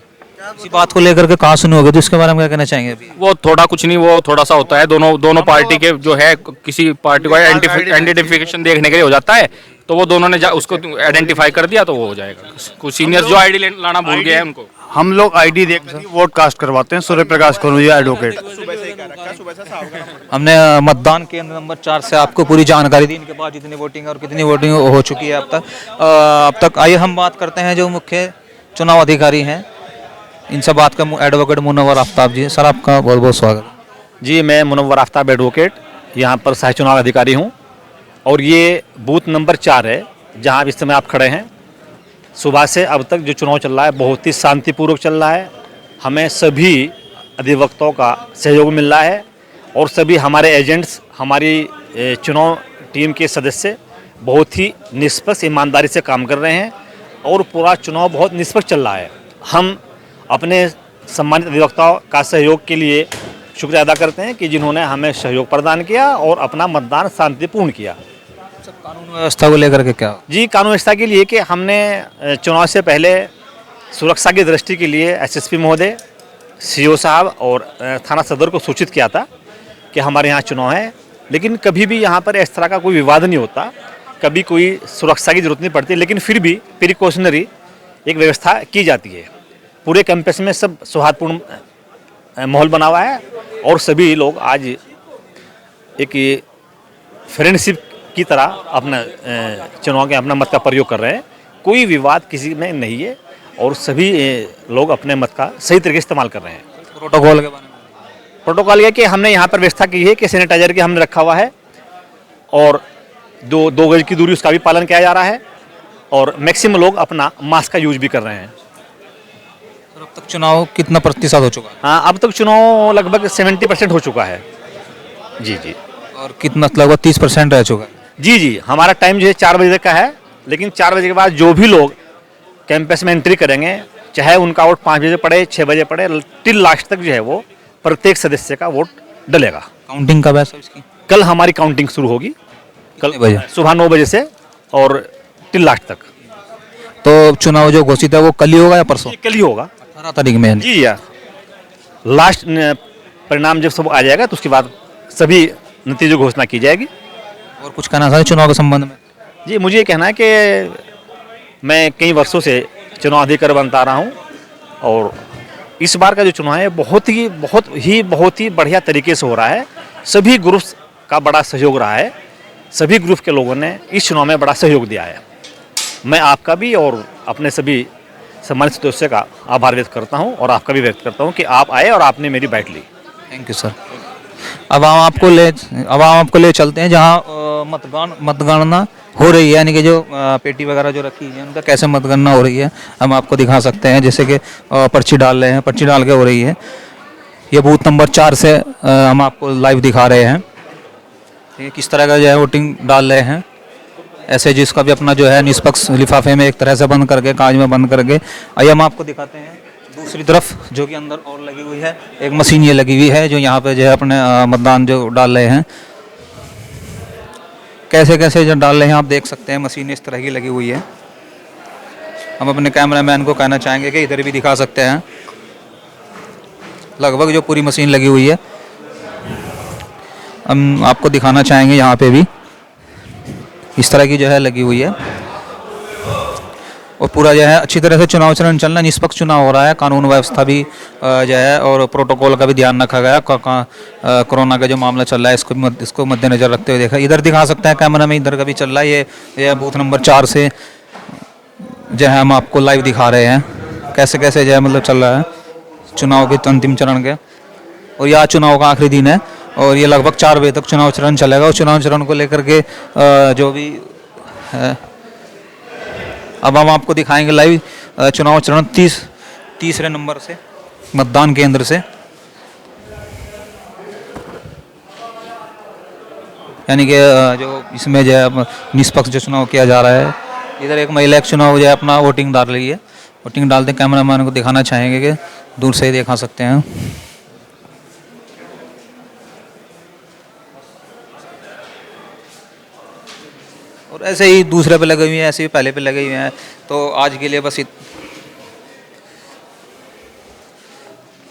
इसी बात को लेकर के कहाँ सुनी होगी, तो इसके बारे में क्या कहना चाहेंगे अभी? वो थोड़ा कुछ नहीं, वो थोड़ा सा होता है, दोनों पार्टी के जो है किसी पार्टी को आइडेंटिफिकेशन देखने के लिए हो जाता है, तो वो दोनों ने उसको आइडेंटिफाई कर दिया तो वो हो जाएगा। कुछ सीनियर्स जो आईडी लाना भूल गए हैं उनको हम लोग आईडी देख वोट कास्ट करवाते हैं। सूर्य प्रकाश करूँगा एडवोकेट। हमने मतदान केंद्र नंबर 4 से आपको पूरी जानकारी दी, इनके पास जितनी वोटिंग और कितनी वोटिंग हो चुकी है अब तक। आइए हम बात करते हैं जो मुख्य चुनाव अधिकारी हैं, इनसे बात कर एडवोकेट मुनव्वर आफ्ताब जी। सर आपका बहुत बहुत स्वागत जी। मैं मुनव्वर आफ्ताब एडवोकेट यहाँ पर सहायक चुनाव अधिकारी हूँ और ये बूथ नंबर 4 है जहाँ इस समय आप खड़े हैं। सुबह से अब तक जो चुनाव चल रहा है बहुत ही शांतिपूर्वक चल रहा है। हमें सभी अधिवक्ताओं का सहयोग मिल रहा है और सभी हमारे एजेंट्स, हमारी चुनाव टीम के सदस्य बहुत ही निष्पक्ष ईमानदारी से काम कर रहे हैं और पूरा चुनाव बहुत निष्पक्ष चल रहा है। हम अपने सम्मानित अधिवक्ताओं का सहयोग के लिए शुक्रिया अदा करते हैं कि जिन्होंने हमें सहयोग प्रदान किया और अपना मतदान शांतिपूर्ण किया। कानून व्यवस्था को लेकर के क्या? जी, कानून व्यवस्था के लिए कि हमने चुनाव से पहले सुरक्षा की दृष्टि के लिए एसएसपी महोदय, सीओ साहब और थाना सदर को सूचित किया था कि हमारे यहाँ चुनाव है, लेकिन कभी भी यहाँ पर इस तरह का कोई विवाद नहीं होता, कभी कोई सुरक्षा की जरूरत नहीं पड़ती, लेकिन फिर भी प्रिकॉशनरी एक व्यवस्था की जाती है। पूरे कैंपस में सब सौहार्दपूर्ण माहौल बना हुआ है और सभी लोग आज एक फ्रेंडशिप की तरह अपना चुनाव के अपना मत का प्रयोग कर रहे हैं। कोई विवाद किसी में नहीं है और सभी लोग अपने मत का सही तरीके से इस्तेमाल कर रहे हैं। प्रोटोकॉल के बारे में? प्रोटोकॉल ये कि हमने यहाँ पर व्यवस्था की है कि सैनिटाइजर की हमने रखा हुआ है और दो गज की दूरी उसका भी पालन किया जा रहा है और मैक्सिमम लोग अपना मास्क का यूज भी कर रहे हैं। अब तक चुनाव कितना प्रतिशत हो चुका है? हाँ, अब तक चुनाव लगभग 70% हो चुका है। जी जी। और कितना लगभग 30% रह चुका है? जी जी, हमारा टाइम जो है 4 बजे तक का है, लेकिन 4 बजे के बाद जो भी लोग कैंपस में एंट्री करेंगे, चाहे उनका वोट 5 बजे पड़े, 6 बजे पड़े, टिल लास्ट तक जो है वो प्रत्येक सदस्य का वोट डलेगा। काउंटिंग कब है सर इसकी? कल हमारी काउंटिंग शुरू होगी, कल बजे? सुबह 9 बजे से और टिल लास्ट तक। तो चुनाव जो घोषित है वो कल ही होगा या परसों? कल ही होगा, 18 तारीख में। जी यार, लास्ट परिणाम जब सब आ जाएगा तो उसके बाद सभी नतीजों की घोषणा की जाएगी। और कुछ कहना है चुनाव के संबंध में? जी, मुझे ये कहना है कि मैं कई वर्षों से चुनाव अधिकारी बनता रहा हूँ और इस बार का जो चुनाव है बहुत ही बढ़िया तरीके से हो रहा है। सभी ग्रुप्स का बड़ा सहयोग रहा है, सभी ग्रुप के लोगों ने इस चुनाव में बड़ा सहयोग दिया है। मैं आपका भी और अपने सभी सम्मानित सदस्यों का आभार व्यक्त करता हूं और आपका भी व्यक्त करता हूं कि आप आए और आपने मेरी बाइट ली। Thank you sir. अब हम आपको ले चलते हैं जहां मतगणना हो रही है, यानी कि जो पेटी वगैरह जो रखी है उनका कैसे मतगणना हो रही है हम आपको दिखा सकते हैं। जैसे कि पर्ची डाल रहे हैं, पर्ची डाल के हो रही है। ये बूथ नंबर 4 से हम आपको लाइव दिखा रहे हैं ये किस तरह का जो है वोटिंग डाल रहे हैं। ऐसे जिसका भी अपना जो है निष्पक्ष लिफाफे में एक तरह से बंद करके, कागज में बंद करके। आइए हम आपको दिखाते हैं दूसरी तरफ जो कि अंदर और लगी हुई है, एक मशीन ये लगी हुई है जो यहाँ पे जो है अपने मतदान जो डाल रहे हैं। कैसे कैसे जो डाल रहे हैं आप देख सकते हैं, मशीन इस तरह की लगी हुई है। हम अपने कैमरामैन को कहना चाहेंगे कि इधर भी दिखा सकते हैं, लगभग जो पूरी मशीन लगी हुई है हम आपको दिखाना चाहेंगे। यहाँ पे भी इस तरह की जो है लगी हुई है और पूरा जो है अच्छी तरह से चुनाव चरण चल रहा है, निष्पक्ष चुनाव हो रहा है। कानून व्यवस्था भी जो है और प्रोटोकॉल का भी ध्यान रखा गया। कोरोना का जो मामला चल रहा है इसको मद्देनजर रखते हुए देखा। इधर दिखा सकते हैं कैमरा में, इधर का भी चल रहा है। ये बूथ नंबर 4 से जो है हम आपको लाइव दिखा रहे हैं कैसे कैसे जो है मतलब चल रहा है चुनाव के अंतिम चरण के। और यह चुनाव का आखिरी दिन है और ये लगभग 4 बजे तक चुनाव चरण चलेगा। और चुनाव चरण को लेकर के जो भी है अब हम आपको दिखाएंगे लाइव चुनाव चरण तीसरे नंबर से मतदान केंद्र से, यानी कि जो इसमें जो है निष्पक्ष जो चुनाव किया जा रहा है। इधर एक महिला एक चुनाव जो है अपना वोटिंग डाल रही है। वोटिंग डालते कैमरामैन को दिखाना चाहेंगे कि दूर से ही दिखा सकते हैं। और ऐसे ही दूसरे पे लगे हुए हैं, ऐसे ही पहले पे लगे हुए हैं। तो आज के लिए बस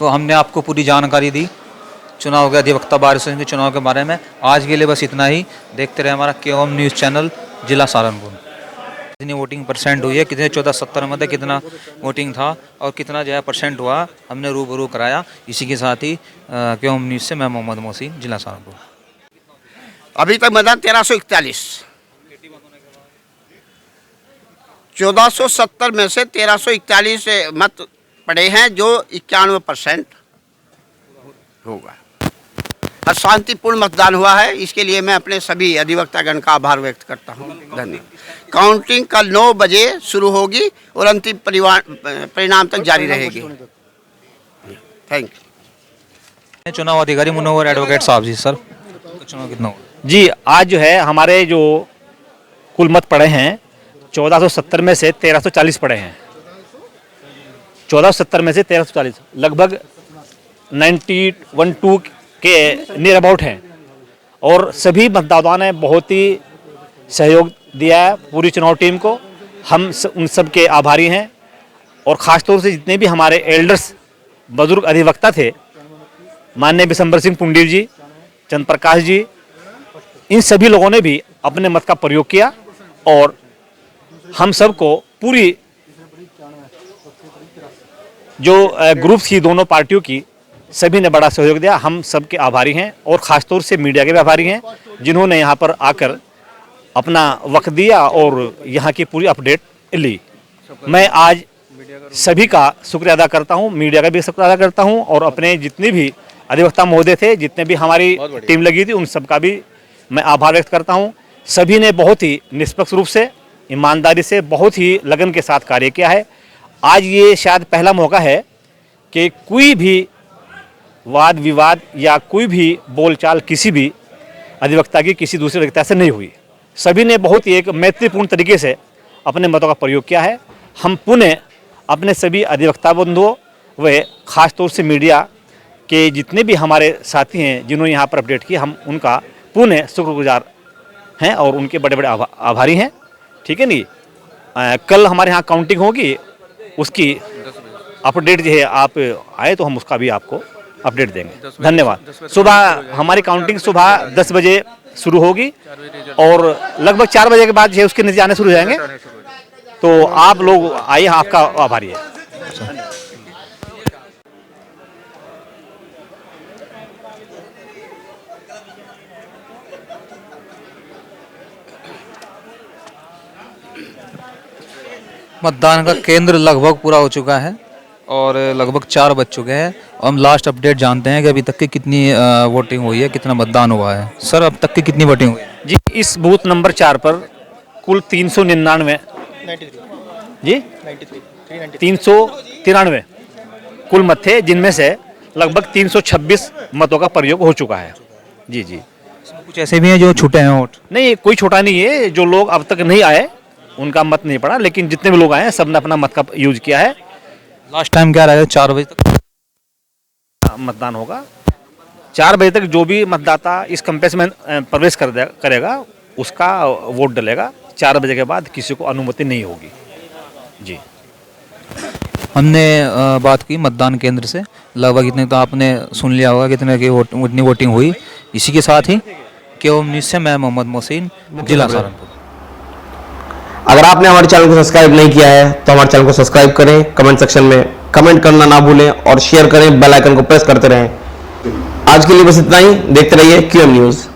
तो हमने आपको पूरी जानकारी दी चुनाव के अधिवक्ता बार एसोसिएशन के चुनाव के बारे में। आज के लिए बस इतना ही। देखते रहे हमारा केओम न्यूज़ चैनल जिला सहारनपुर। कितनी वोटिंग परसेंट हुई है, कितने 1470 में कितना वोटिंग था और कितना जो है परसेंट हुआ, हमने रूबरू कराया। इसी के साथ ही केओम न्यूज़ से मैं मोहम्मद मोहसिन, जिला सहारनपुर। अभी तक मतदान 1341, 1470 में से 1341 मत पड़े हैं जो 91% होगा। और शांतिपूर्ण मतदान हुआ है, इसके लिए मैं अपने सभी अधिवक्तागण का आभार व्यक्त करता हूँ। धन्यवाद। काउंटिंग कल 9 बजे शुरू होगी और अंतिम परिणाम तक जारी रहेगी। Thank you. चुनाव अधिकारी मुनव्वर एडवोकेट साहब जी, सर तो चुनाव कितना हुआ? जी, आज जो है हमारे जो कुल मत पड़े हैं 1470 में से 1340 पड़े हैं। 1470 में से 1340 लगभग 91-2 के नियर अबाउट हैं। और सभी मतदाताओं ने बहुत ही सहयोग दिया है पूरी चुनाव टीम को। हम उन सब के आभारी हैं। और ख़ासतौर से जितने भी हमारे एल्डर्स बुजुर्ग अधिवक्ता थे, माननीय बिशंबर सिंह पुंडीर जी, चंद्र प्रकाश जी, इन सभी लोगों ने भी अपने मत का प्रयोग किया। और हम सबको पूरी जो ग्रुप थी दोनों पार्टियों की, सभी ने बड़ा सहयोग दिया। हम सबके आभारी हैं और ख़ासतौर से मीडिया के भी आभारी हैं जिन्होंने यहाँ पर आकर अपना वक्त दिया और यहाँ की पूरी अपडेट ली। मैं आज सभी का शुक्रिया अदा करता हूँ, मीडिया का भी शुक्रिया अदा करता हूँ और अपने जितने भी अधिवक्ता महोदय थे, जितने भी हमारी टीम लगी थी, उन सब का भी मैं आभार व्यक्त करता हूँ। सभी ने बहुत ही निष्पक्ष रूप से, ईमानदारी से, बहुत ही लगन के साथ कार्य किया है। आज ये शायद पहला मौका है कि कोई भी वाद विवाद या कोई भी बोलचाल किसी भी अधिवक्ता की किसी दूसरे अधिवक्ता से नहीं हुई। सभी ने बहुत ही एक मैत्रीपूर्ण तरीके से अपने मतों का प्रयोग किया है। हम पुनः अपने सभी अधिवक्ता बंधुओं व ख़ास तौर से मीडिया के जितने भी हमारे साथी हैं जिन्होंने यहाँ पर अपडेट किया, हम उनका पुनः शुक्रगुजार हैं और उनके बड़े बड़े आभारी हैं। ठीक है नी। कल हमारे यहाँ काउंटिंग होगी, उसकी अपडेट जो है आप आए तो हम उसका भी आपको अपडेट देंगे। धन्यवाद। सुबह हमारी काउंटिंग सुबह 10 बजे शुरू होगी और लगभग 4 बजे के बाद जो है उसके नतीजे आने शुरू हो जाएंगे। तो आप लोग आइए, आपका आभारी है। मतदान का केंद्र लगभग पूरा हो चुका है और लगभग 4 बज चुके हैं। हम लास्ट अपडेट जानते हैं कि अभी तक की कितनी वोटिंग हुई है, कितना मतदान हुआ है। सर अब तक की कितनी वोटिंग हुई है? जी, इस बूथ नंबर 4 पर कुल 399 जी 393 कुल मत थे, जिनमें से लगभग 326 मतों का प्रयोग हो चुका है। जी जी। कुछ ऐसे भी हैं जो छूटे हैं वोट? नहीं, कोई छोटा नहीं है। जो लोग अब तक नहीं आए उनका मत नहीं पड़ा, लेकिन जितने भी लोग आए हैं सब ने अपना मत का यूज किया है। लास्ट टाइम क्या रहेगा? 4 बजे तक मतदान होगा। 4 बजे तक जो भी मतदाता इस कैंपस में प्रवेश करेगा उसका वोट डलेगा। 4 बजे के बाद किसी को अनुमति नहीं होगी। जी, हमने बात की मतदान केंद्र से, लगभग इतने तो आपने सुन लिया होगा कितने की उतनी वोटिंग हुई। इसी के साथ ही केवल न्यूज़ से मैं मोहम्मद मोहसिन, जिला सहारनपुर। अगर आपने हमारे चैनल को सब्सक्राइब नहीं किया है तो हमारे चैनल को सब्सक्राइब करें, कमेंट सेक्शन में कमेंट करना ना भूलें और शेयर करें, बेल आइकन को प्रेस करते रहें। आज के लिए बस इतना ही। देखते रहिए QM न्यूज़।